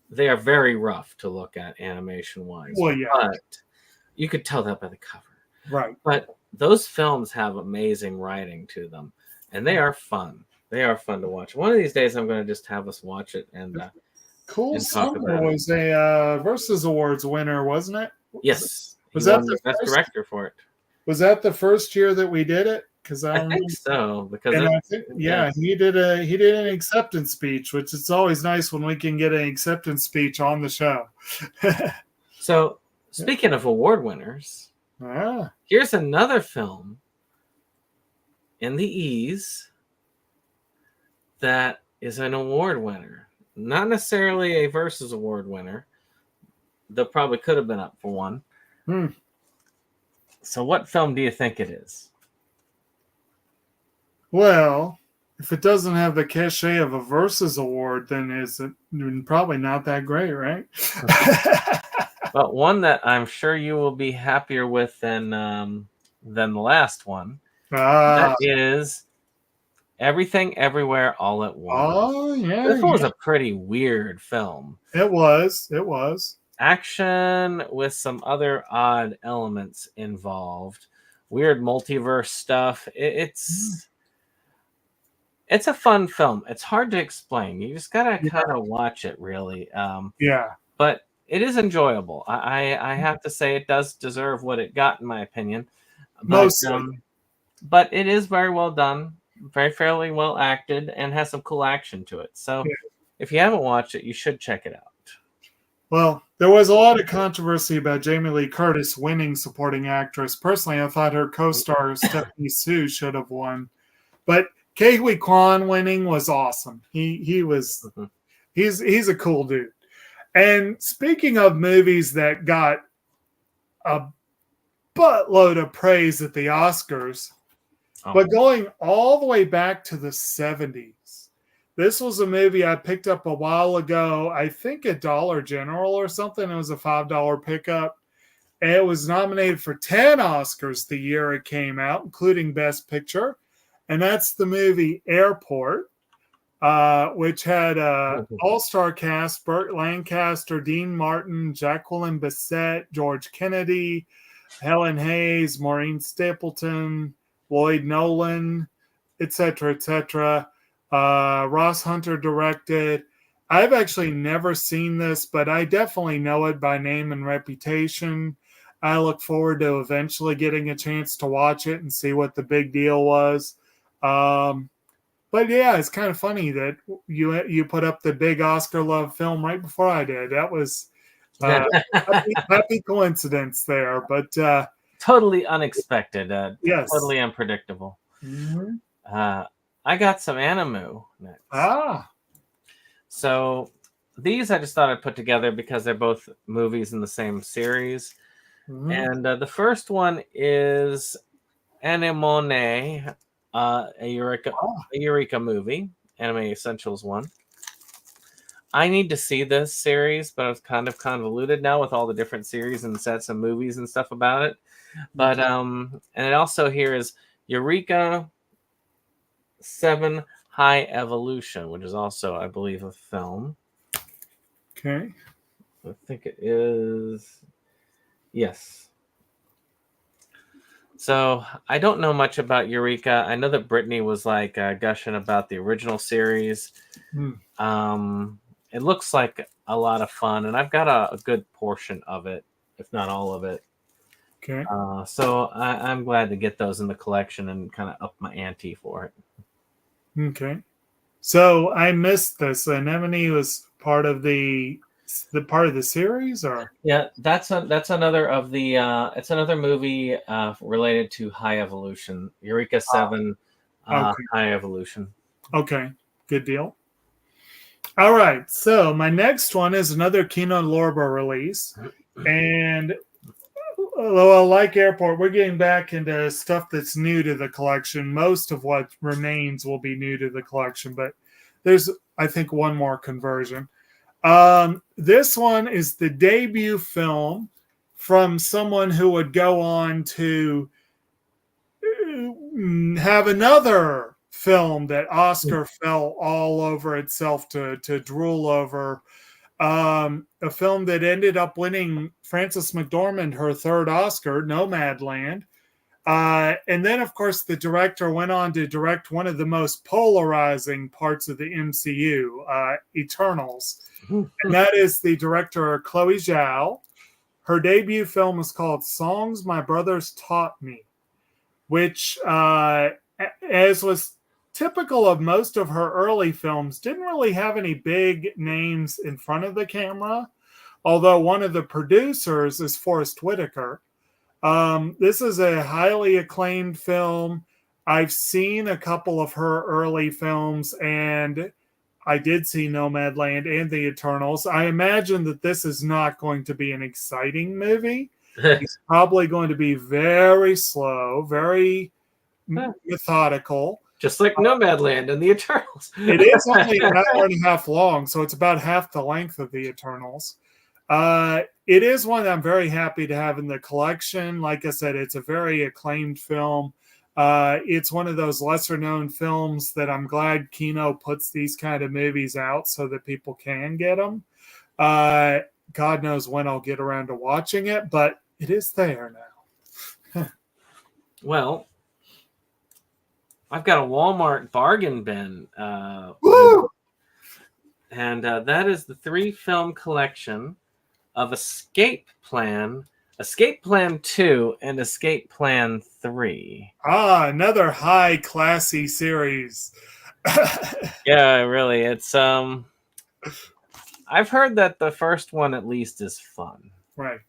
they are very rough to look at animation-wise. Well, yeah. But you could tell that by the cover. Right. But those films have amazing writing to them. And they are fun. They are fun to watch. One of these days, I'm going to just have us watch it and Cool and talk Summer about it. was a Versus Awards winner, wasn't it? Yes. Was He that won the best first? director for it? Was that the first year that we did it? Because I think so. Because and I think, he did an acceptance speech, which it's always nice when we can get an acceptance speech on the show. So speaking of award winners, here's another film in the E's that is an award winner. Not necessarily a Versus Award winner. They probably could have been up for one. So what film do you think it is? Well, if it doesn't have the cachet of a Versus Award, then it's probably not that great, right? But one that I'm sure you will be happier with than the last one. That is Everything Everywhere All at Once. Oh, yeah. This was a pretty weird film. It was. Action with some other odd elements involved. Weird multiverse stuff. It's a fun film. It's hard to explain. You just gotta kind of watch it, really. But it is enjoyable. I have to say it does deserve what it got, in my opinion. But it is very well done, very fairly well acted, and has some cool action to it. So if you haven't watched it, you should check it out. Well, there was a lot of controversy about Jamie Lee Curtis winning supporting actress. Personally, I thought her co-star Stephanie Sue should have won. But Ke Huy Quan winning was awesome. He's a cool dude. And speaking of movies that got a buttload of praise at the Oscars, but going all the way back to the 70s, this was a movie I picked up a while ago, I think at Dollar General or something. It was a $5 pickup. And it was nominated for 10 Oscars the year it came out, including Best Picture. And that's the movie Airport, which had an all-star cast: Burt Lancaster, Dean Martin, Jacqueline Bisset, George Kennedy, Helen Hayes, Maureen Stapleton, Lloyd Nolan, etc., etc. Ross Hunter directed. I've actually never seen this, but I definitely know it by name and reputation. I look forward to eventually getting a chance to watch it and see what the big deal was. But yeah, it's kind of funny that you put up the big Oscar love film right before I did. That was happy coincidence there, but totally unexpected. Yes, totally unpredictable. I got some Animu next. So these I just thought I'd put together because they're both movies in the same series. And the first one is Anhedenia, a Eureka movie, Anime Essentials 1. I need to see this series, but it's kind of convoluted now with all the different series and sets and movies and stuff about it. But and it also here is Eureka 7 High Evolution, which is also, I believe, a film. Okay. I think it is. Yes. So I don't know much about Eureka. I know that Brittany was like gushing about the original series. It looks like a lot of fun, and I've got a good portion of it, if not all of it. Okay. So I'm glad to get those in the collection and kind of up my ante for it. Okay. So I missed this. Anemone was part of the series, or that's another of the it's another movie related to High Evolution. Eureka 7 High Evolution. Okay, good deal. All right, so my next one is another Kino Lorber release, and although like Airport, we're getting back into stuff that's new to the collection. Most of what remains will be new to the collection, but there's, I think, one more conversion. This one is the debut film from someone who would go on to have another film that Oscar fell all over itself to drool over. A film that ended up winning Frances McDormand her third Oscar, Nomadland. And then, of course, the director went on to direct one of the most polarizing parts of the MCU, Eternals. And that is the director, Chloe Zhao. Her debut film is called Songs My Brothers Taught Me, which, as was typical of most of her early films, didn't really have any big names in front of the camera, although one of the producers is Forrest Whitaker. This is a highly acclaimed film. I've seen a couple of her early films, and I did see Nomadland and The Eternals. I imagine that this is not going to be an exciting movie. It's probably going to be very slow, very methodical. Just like Nomadland and The Eternals. It is only an hour and a half long, so it's about half the length of The Eternals. It is one that I'm very happy to have in the collection. Like I said, it's a very acclaimed film. It's one of those lesser-known films that I'm glad Kino puts these kind of movies out so that people can get them. God knows when I'll get around to watching it, but it is there now. Well, I've got a Walmart bargain bin. Woo! And that is the 3-film collection of Escape Plan 2, and Escape Plan 3. Another high classy series. Yeah, really. It's I've heard that the first one at least is fun. Right.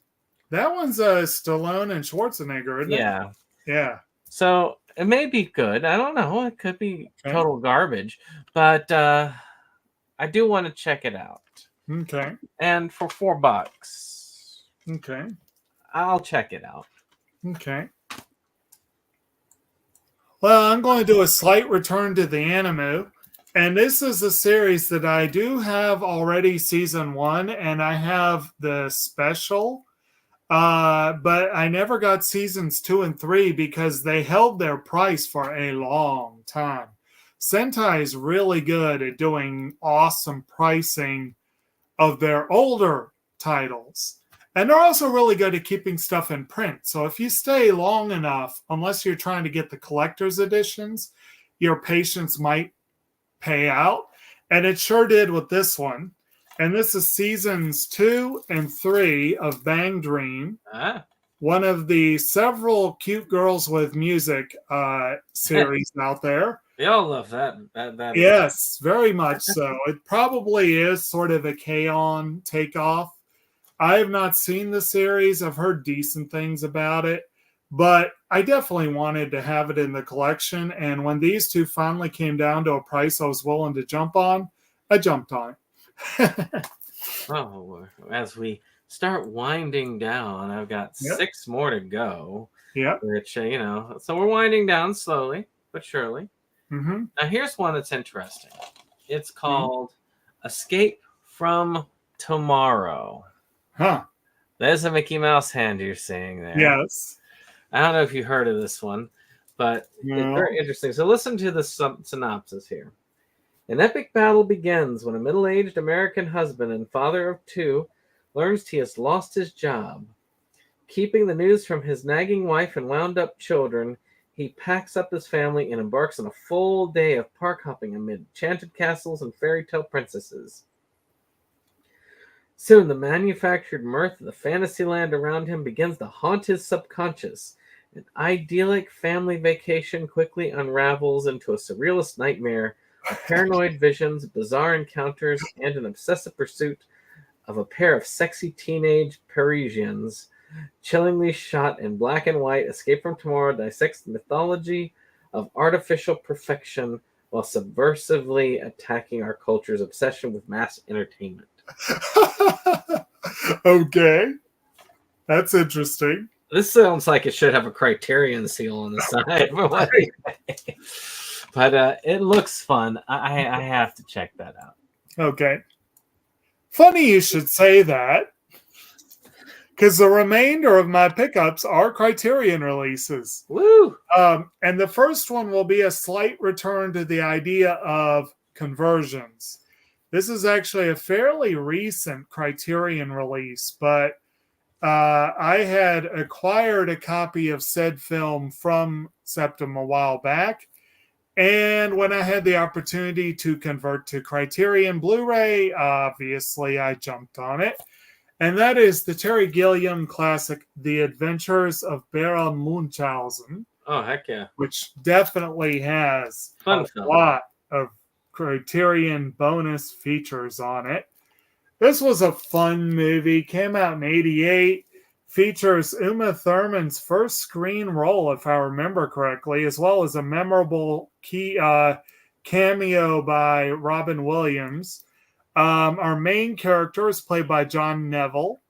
That one's Stallone and Schwarzenegger, isn't it? Yeah. Yeah. So it may be good. I don't know. It could be total garbage, but I do want to check it out. Okay. And for $4. Okay. I'll check it out. Okay. Well, I'm going to do a slight return to the anime. And this is a series that I do have already season 1, and I have the special. But I never got seasons 2 and 3 because they held their price for a long time. Sentai is really good at doing awesome pricing of their older titles. And they're also really good at keeping stuff in print. So if you stay long enough, unless you're trying to get the collector's editions, your patience might pay out. And it sure did with this one. And this is seasons 2 and 3 of Bang Dream, one of the several Cute Girls with Music series out there. We all love that. Yes, very much so. It probably is sort of a K-On! Takeoff. I have not seen the series. I've heard decent things about it, but I definitely wanted to have it in the collection. And when these two finally came down to a price I was willing to jump on, I jumped on it. Oh, as we start winding down, I've got 6 more to go. Yeah. Which, so we're winding down slowly but surely. Mm-hmm. Now, here's one that's interesting. It's called Escape from Tomorrow. Huh. There's a Mickey Mouse hand you're seeing there. Yes. I don't know if you heard of this one, but it's very interesting. So listen to the synopsis here. An epic battle begins when a middle-aged American husband and father of 2 learns he has lost his job. Keeping the news from his nagging wife and wound-up children, he packs up his family and embarks on a full day of park hopping amid enchanted castles and fairy tale princesses. Soon, the manufactured mirth of the fantasy land around him begins to haunt his subconscious. An idyllic family vacation quickly unravels into a surrealist nightmare of paranoid visions, bizarre encounters, and an obsessive pursuit of a pair of sexy teenage Parisians. Chillingly shot in black and white, Escape from Tomorrow dissects the mythology of artificial perfection while subversively attacking our culture's obsession with mass entertainment. Okay. That's interesting. This sounds like it should have a Criterion seal on the side. But it looks fun. I have to check that out. Okay. Funny you should say that, because the remainder of my pickups are Criterion releases. Woo! And the first one will be a slight return to the idea of conversions. This is actually a fairly recent Criterion release, but I had acquired a copy of said film from Septum a while back. And when I had the opportunity to convert to Criterion Blu-ray, obviously I jumped on it. And that is the Terry Gilliam classic, The Adventures of Baron Munchausen. Oh, heck yeah. Which definitely has Fun a film. lot of Criterion bonus features on it. This was a fun movie, came out in 88, features Uma Thurman's first screen role, if I remember correctly, as well as a memorable cameo by Robin Williams. Our main character is played by John Neville.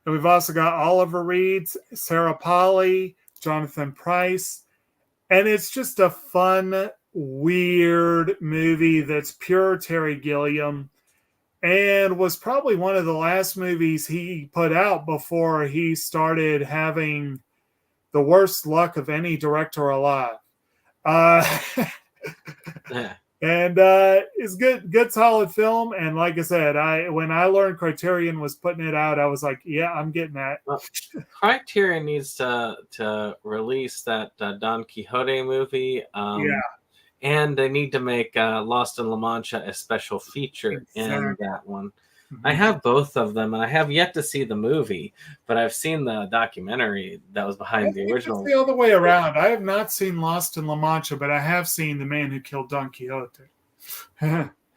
And we've also got Oliver Reed, Sarah Polley, Jonathan Pryce. And it's just a fun, weird movie that's pure Terry Gilliam and was probably one of the last movies he put out before he started having the worst luck of any director alive. Yeah. And it's good, solid film. And like I said, when I learned Criterion was putting it out, I was like, yeah, I'm getting that. Well, Criterion needs to release that Don Quixote movie. Yeah. And they need to make Lost in La Mancha a special feature in that one. Mm-hmm. I have both of them, and I have yet to see the movie, but I've seen the documentary that was behind the original. It's the other way around. I have not seen Lost in La Mancha, but I have seen The Man Who Killed Don Quixote.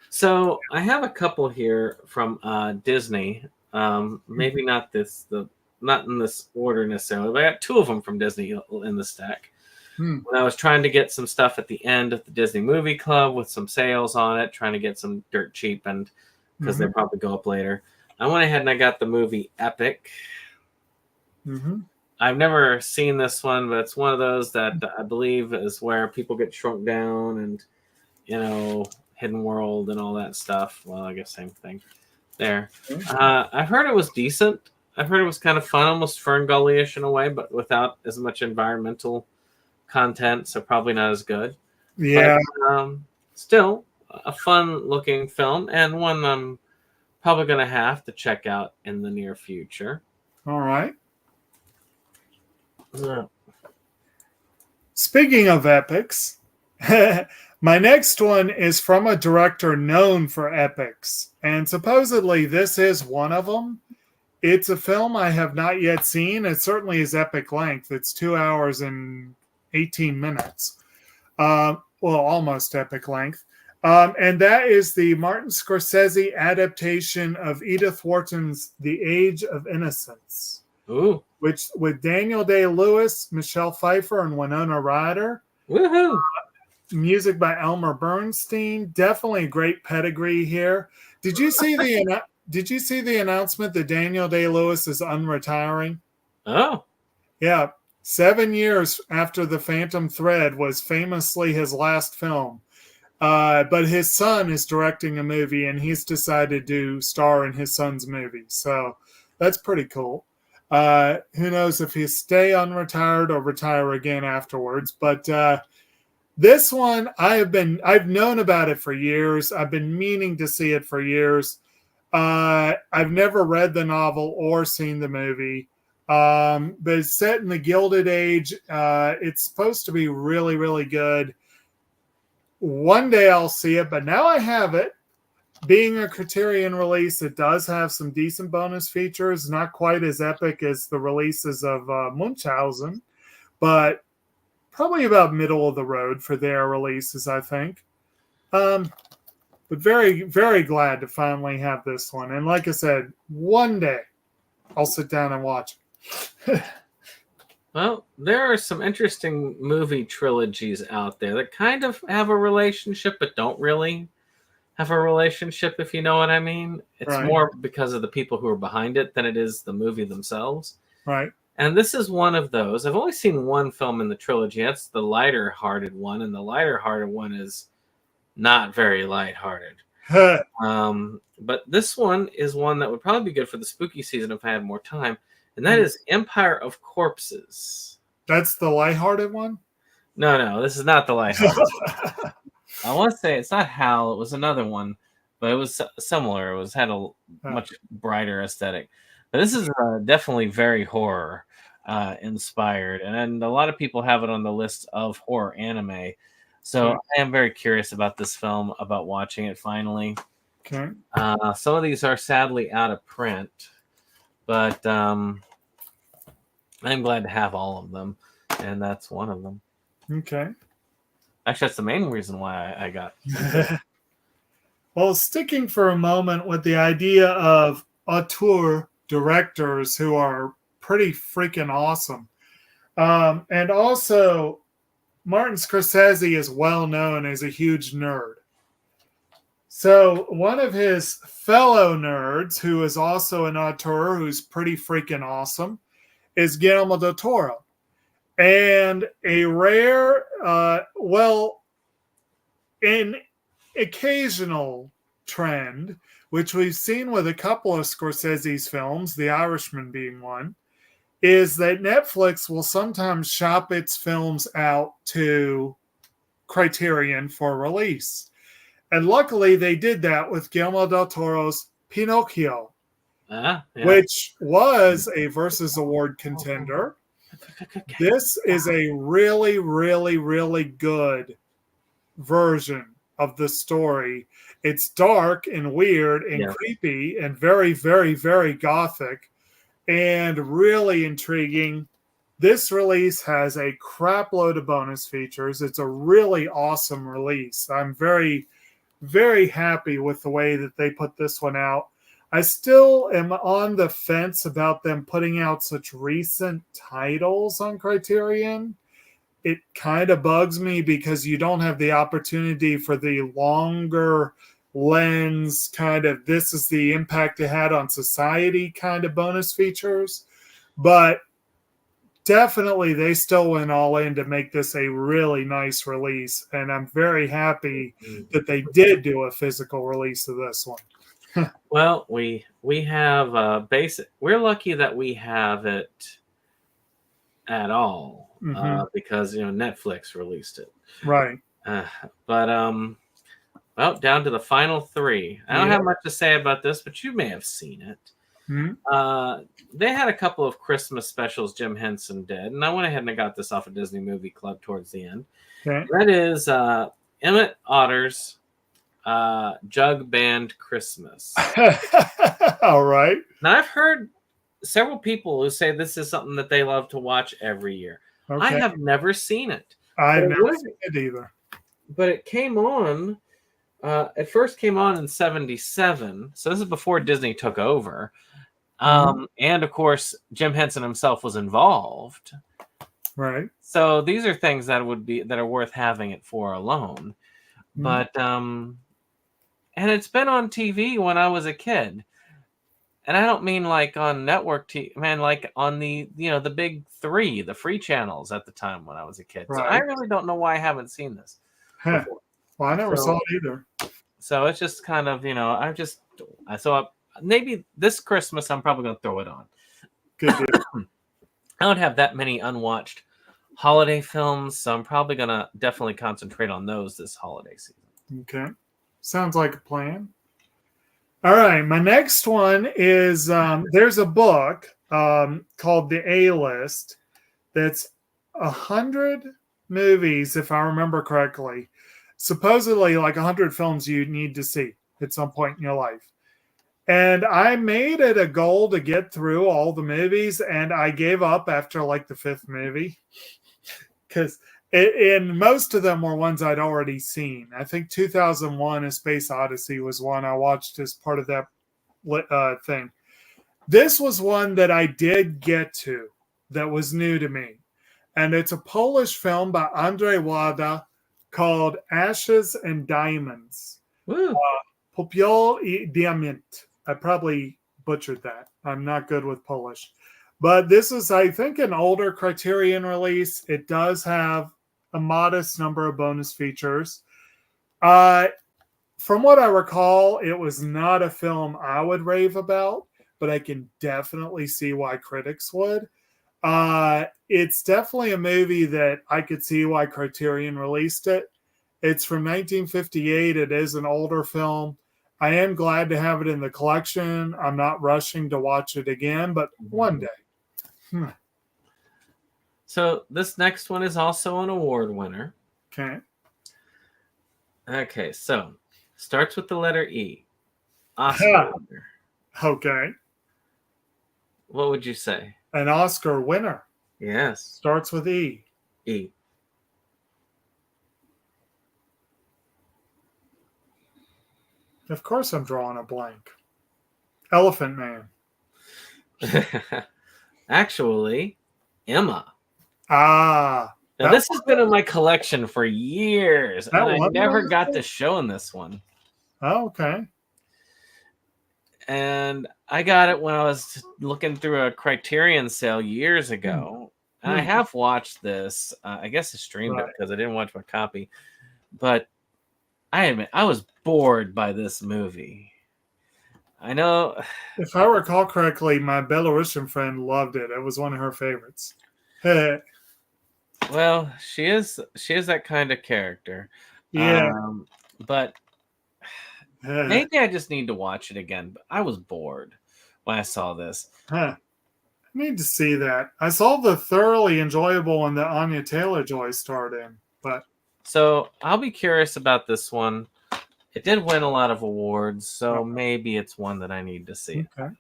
So I have a couple here from Disney. Maybe not in this order necessarily, but I got two of them from Disney in the stack. When I was trying to get some stuff at the end of the Disney Movie Club with some sales on it, trying to get some dirt cheap, and because they probably go up later, I went ahead and I got the movie Epic. I've never seen this one, but it's one of those that I believe is where people get shrunk down and, Hidden World and all that stuff. Well, I guess same thing there. I've heard it was decent. I've heard it was kind of fun, almost Ferngully-ish in a way, but without as much environmental content, so probably not as good. Yeah. But, still a fun looking film, and one I'm probably going to have to check out in the near future. All right. Yeah. Speaking of epics, my next one is from a director known for epics, and supposedly this is one of them. It's a film I have not yet seen. It certainly is epic length. It's 2 hours and 18 minutes. Almost epic length. And that is the Martin Scorsese adaptation of Edith Wharton's The Age of Innocence. Ooh. Which with Daniel Day-Lewis, Michelle Pfeiffer, and Winona Ryder. Woohoo! Music by Elmer Bernstein. Definitely a great pedigree here. Did you see the announcement that Daniel Day-Lewis is unretiring? Oh. Yeah. 7 years after The Phantom Thread was famously his last film. But his son is directing a movie, and he's decided to star in his son's movie. So that's pretty cool. Who knows if he'll stay unretired or retire again afterwards. But this one, I've known about it for years. I've been meaning to see it for years. I've never read the novel or seen the movie. But it's set in the Gilded Age. It's supposed to be really, really good. One day I'll see it, but now I have it. Being a Criterion release, it does have some decent bonus features. Not quite as epic as the releases of Munchausen, but probably about middle of the road for their releases, I think. But very, very glad to finally have this one. And like I said, one day I'll sit down and watch it. Well, there are some interesting movie trilogies out there that kind of have a relationship, but don't really have a relationship, if you know what I mean. It's more because of the people who are behind it than it is the movie themselves. Right. And this is one of those. I've only seen one film in the trilogy. That's the lighter-hearted one, and the lighter-hearted one is not very lighthearted. But this one is one that would probably be good for the spooky season if I had more time, and that is Empire of Corpses. That's the lighthearted one? No, this is not the lighthearted one. I want to say it's not Hal. It was another one, but it was similar. It had a much brighter aesthetic. But this is definitely very horror inspired, and a lot of people have it on the list of horror anime. So I am very curious about this film, about watching it finally. Okay. Some of these are sadly out of print, but I'm glad to have all of them, and that's one of them. Okay. Actually, that's the main reason why I got. Well, sticking for a moment with the idea of auteur directors who are pretty freaking awesome. And also, Martin Scorsese is well known as a huge nerd. So one of his fellow nerds, who is also an auteur who's pretty freaking awesome, is Guillermo del Toro. And a rare, an occasional trend, which we've seen with a couple of Scorsese's films, The Irishman being one, is that Netflix will sometimes shop its films out to Criterion for release. And luckily they did that with Guillermo del Toro's Pinocchio, which was a Versus Award contender. This is a really, really, really good version of the story. It's dark and weird and creepy and very, very, very gothic and really intriguing. This release has a crap load of bonus features. It's a really awesome release. I'm very, very happy with the way that they put this one out. I still am on the fence about them putting out such recent titles on Criterion. It kind of bugs me because you don't have the opportunity for the longer lens kind of, this is the impact it had on society kind of bonus features. But definitely they still went all in to make this a really nice release. And I'm very happy that they did do a physical release of this one. Well, we have we're lucky that we have it at all because Netflix released it, right? But well, down to the final three. I don't have much to say about this, but you may have seen it. They had a couple of Christmas specials Jim Henson did, and I went ahead and I got this off of Disney Movie Club towards the end. Okay. That is Emmett Otter's Jug Band Christmas. All right. Now, I've heard several people who say this is something that they love to watch every year. Okay. I have never seen it. I've never seen it either. But it came on, it first came on in 1977. So this is before Disney took over. And of course, Jim Henson himself was involved. Right. So these are things that are worth having it for alone. But and it's been on TV when I was a kid. And I don't mean like on network TV, man, like on the the big three, the free channels at the time when I was a kid. Right. So I really don't know why I haven't seen this. Well, I never saw it either. So it's just kind of, maybe this Christmas I'm probably going to throw it on. Good deal. I don't have that many unwatched holiday films, so I'm probably going to definitely concentrate on those this holiday season. Okay. Sounds like a plan. All right. My next one is there's a book called The A-List that's 100 movies, if I remember correctly. Supposedly like 100 films you need to see at some point in your life. And I made it a goal to get through all the movies, and I gave up after like the 5th movie because most of them were ones I'd already seen. I think 2001: A Space Odyssey was one I watched as part of that thing. This was one that I did get to that was new to me. And it's a Polish film by Andrzej Wada called Ashes and Diamonds. Popiel I Diament. I probably butchered that. I'm not good with Polish. But this is, I think, an older Criterion release. It does have a modest number of bonus features. from what I recall, it was not a film I would rave about, but I can definitely see why critics would. It's definitely a movie that I could see why Criterion released it. It's from 1958. It is an older film. I am glad to have it in the collection. I'm not rushing to watch it again, but one day. So this next one is also an award winner. Okay. Okay, so starts with the letter E. Oscar winner. Okay. What would you say? An Oscar winner. Yes. Starts with E. E. Of course I'm drawing a blank. Elephant Man. Actually, Emma. Ah. Now, this has been in my collection for years, and I never got to show in this one. Oh, okay. And I got it when I was looking through a Criterion sale years ago. And I have watched this. I guess I streamed it because I didn't watch my copy. But I admit, I was bored by this movie. I know. If I recall correctly, my Belarusian friend loved it. It was one of her favorites. Well, she is that kind of character. Yeah. But maybe I just need to watch it again. But I was bored when I saw this. I need to see that. I saw the thoroughly enjoyable one that Anya Taylor-Joy starred in. But so I'll be curious about this one. It did win a lot of awards, so maybe it's one that I need to see. Okay.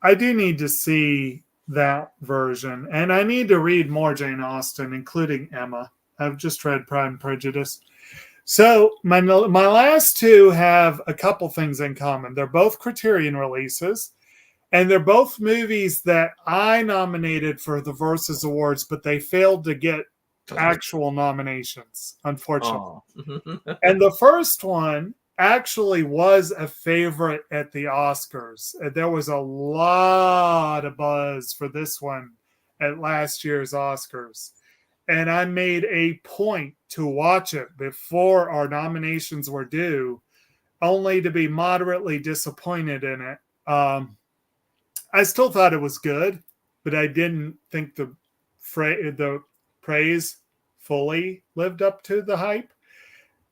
I do need to see that version, and I need to read more Jane Austen, including Emma. I've just read Pride and Prejudice. So my last two have a couple things in common. They're both Criterion releases, and they're both movies that I nominated for the Versus Awards, but they failed to get actual nominations, unfortunately. And the first one actually was a favorite at the Oscars. There was a lot of buzz for this one at last year's Oscars. And I made a point to watch it before our nominations were due, only to be moderately disappointed in it. I still thought it was good, but I didn't think the praise fully lived up to the hype.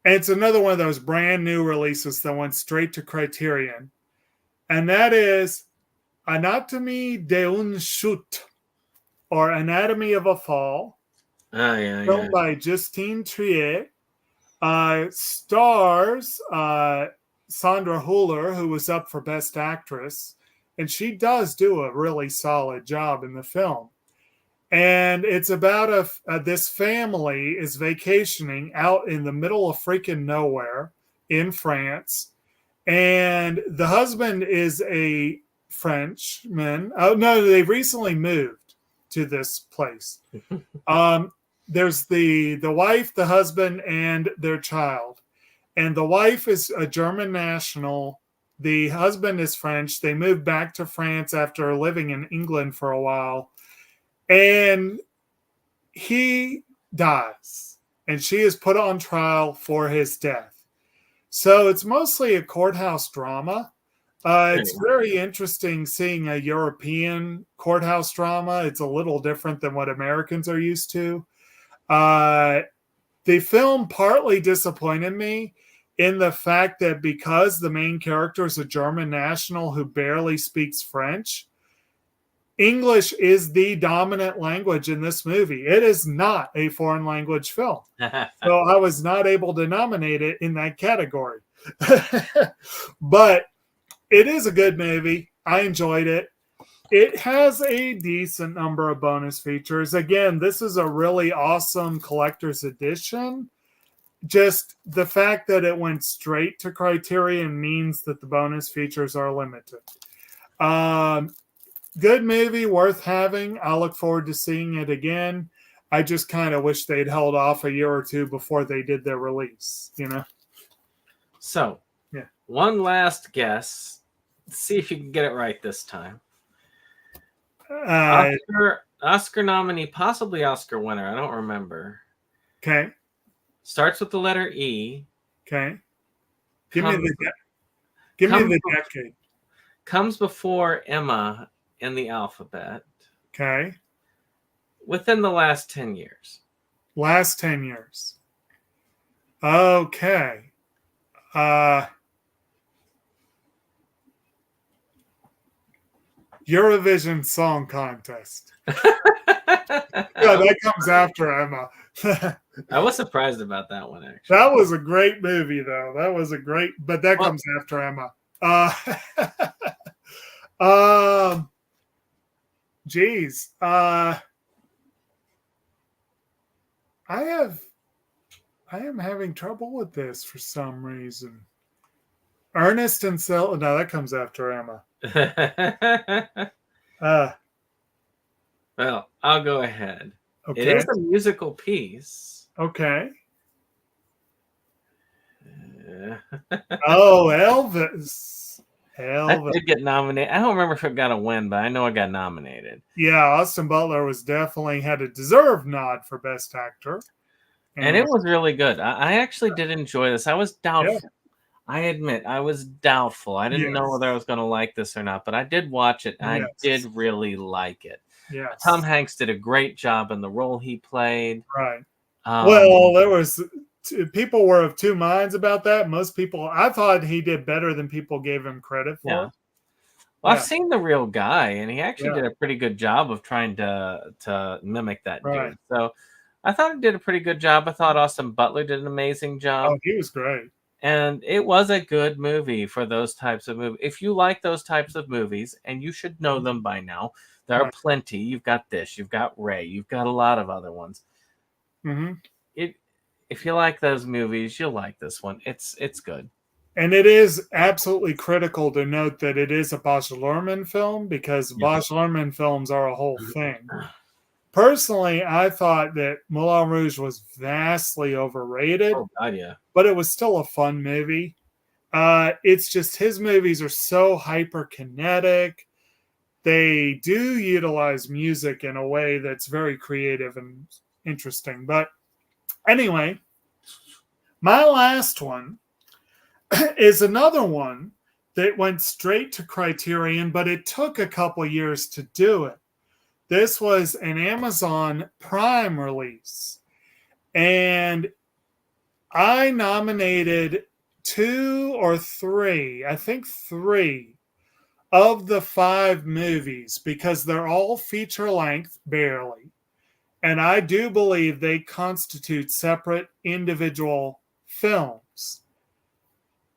And it's another one of those brand new releases that went straight to Criterion. And that is Anatomie d'une Chute, or Anatomy of a Fall, filmed by Justine Triet. Stars Sandra Hüller, who was up for Best Actress. And she does do a really solid job in the film. And it's about this family is vacationing out in the middle of freaking nowhere in France. And the husband is a Frenchman. Oh, no, they've recently moved to this place. There's the wife, the husband, and their child. And the wife is a German national. The husband is French. They moved back to France after living in England for a while. And he dies, and she is put on trial for his death. So it's mostly a courthouse drama. It's very interesting seeing a European courthouse drama. It's a little different than what Americans are used to. The film partly disappointed me in the fact that because the main character is a German national who barely speaks French, English is the dominant language in this movie. It is not a foreign language film. So I was not able to nominate it in that category. But it is a good movie. I enjoyed it. It has a decent number of bonus features. Again, this is a really awesome collector's edition. Just the fact that it went straight to Criterion means that the bonus features are limited. Good movie, worth having. I look forward to seeing it again. I just kind of wish they'd held off a year or two before they did their release, you know? So, one last guess. Let's see if you can get it right this time. Oscar nominee, possibly Oscar winner. I don't remember. Okay. Starts with the letter E. Okay. Give me Comes the comes decade. comes before Emma in the alphabet Okay. within the last 10 years. Last 10 years. Okay. Eurovision Song Contest. Yeah, that comes after Emma. I was surprised about that one, actually. That was a great movie, though. But that comes after Emma. Geez. I am having trouble with this for some reason. Ernest and Sel. No, that comes after Emma. Well, I'll go ahead. Okay. It is a musical piece. Okay. Oh, Elvis. I did get nominated. I don't remember if it got a win, but I know I got nominated. Yeah, Austin Butler was definitely had a deserved nod for Best Actor. And it was really good. I actually did enjoy this. I was doubtful. Yeah. I admit, I was doubtful. I didn't know whether I was going to like this or not, but I did watch it, and I did really like it. Yes. Tom Hanks did a great job in the role he played. Right. Well, there was people were of two minds about that. Most people, I thought he did better than people gave him credit for. Yeah. Well, I've seen The Real Guy, and he actually did a pretty good job of trying to mimic that dude. So I thought he did a pretty good job. I thought Austin Butler did an amazing job. Oh, he was great. And it was a good movie for those types of movies. If you like those types of movies, and you should know them by now, there are plenty. You've got this, you've got Ray, you've got a lot of other ones. Mm-hmm. If you like those movies, you'll like this one. It's good. And it is absolutely critical to note that it is a Baz Luhrmann film, because Baz Luhrmann films are a whole thing. Personally, I thought that Moulin Rouge was vastly overrated. Oh, God, yeah. But it was still a fun movie. It's just his movies are so hyperkinetic. They do utilize music in a way that's very creative and interesting. But anyway, my last one is another one that went straight to Criterion, but it took a couple years to do it. This was an Amazon Prime release. And I nominated 2 or 3, I think 3 of the 5 movies, because they're all feature length, barely. And I do believe they constitute separate individual films.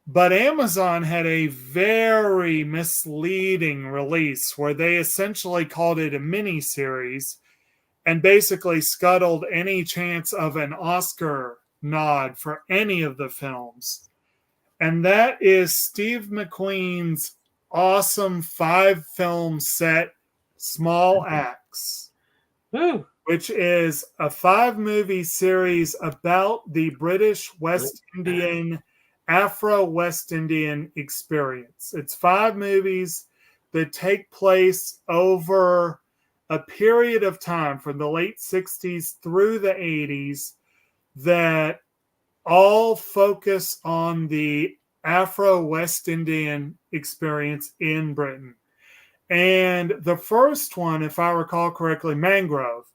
But Amazon had a very misleading release where they essentially called it a mini-series and basically scuttled any chance of an Oscar nod for any of the films. And that is Steve McQueen's awesome 5-film set, Small Axe, which is a 5-movie series about the British West Indian, Afro-West Indian experience. It's 5 movies that take place over a period of time from the late 60s through the 80s that all focus on the Afro-West Indian experience in Britain. And the first one, if I recall correctly, Mangrove,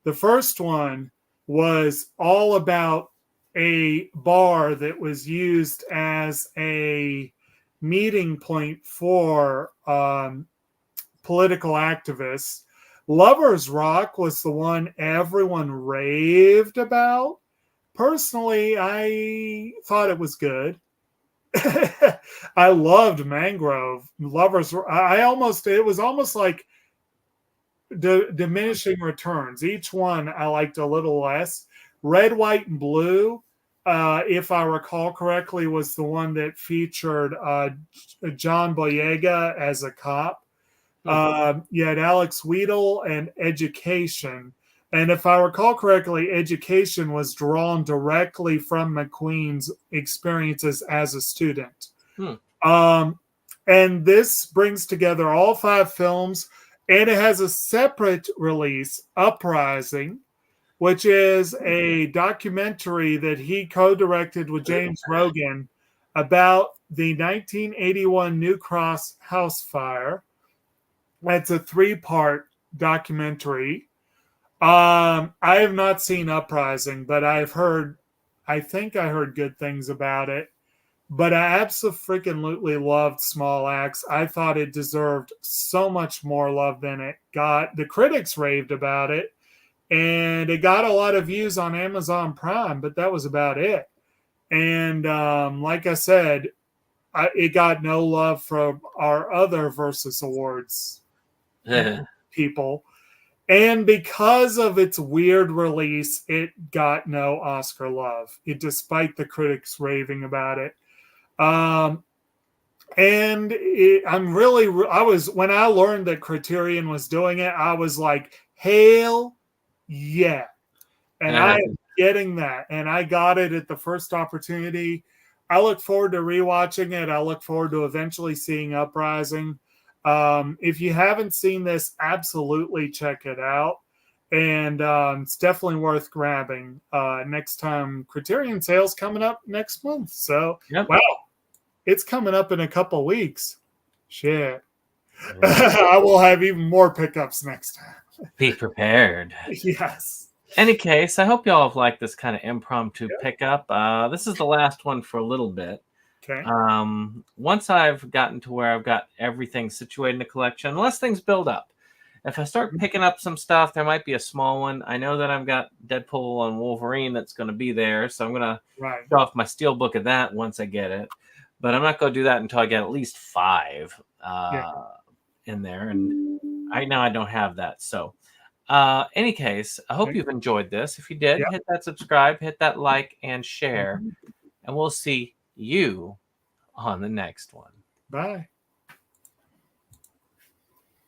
the first one was all about a bar that was used as a meeting point for political activists. Lovers Rock was the one everyone raved about. Personally, I thought it was good. I loved Mangrove. Lovers, it was almost like diminishing returns. Each one I liked a little less. Red, White, and Blue, if I recall correctly, was the one that featured John Boyega as a cop. You had Alex Wheatle and Education. And if I recall correctly, Education was drawn directly from McQueen's experiences as a student. And this brings together all 5 films, and it has a separate release, Uprising, which is a documentary that he co-directed with James Rogan about the 1981 New Cross house fire. It's a 3-part documentary. I have not seen Uprising, but I think I heard good things about it. But I absolutely loved Small Axe. I thought it deserved so much more love than it got. The critics raved about it, and it got a lot of views on Amazon Prime, but that was about it. And like I said, it got no love from our other Versus Awards people. And because of its weird release, it got no Oscar love, despite the critics raving about it. And when I learned that Criterion was doing it, I was like, hail yeah. And I am getting that. And I got it at the first opportunity. I look forward to rewatching it. I look forward to eventually seeing Uprising. If you haven't seen this, absolutely check it out. And it's definitely worth grabbing. Next time, Criterion sale's coming up next month. So, wow, it's coming up in a couple weeks. Shit. I will have even more pickups next time. Be prepared. Yes. Any case, I hope y'all have liked this kind of impromptu pickup. This is the last one for a little bit. Okay. Once I've gotten to where I've got everything situated in the collection, unless things build up. If I start picking up some stuff, there might be a small one. I know that I've got Deadpool and Wolverine that's going to be there, so I'm going to show off my steelbook of that once I get it. But I'm not going to do that until I get at least 5 in there. And right now I don't have that. So any case, I hope you've enjoyed this. If you did, hit that subscribe, hit that like, and share. And we'll see you on the next one. Bye.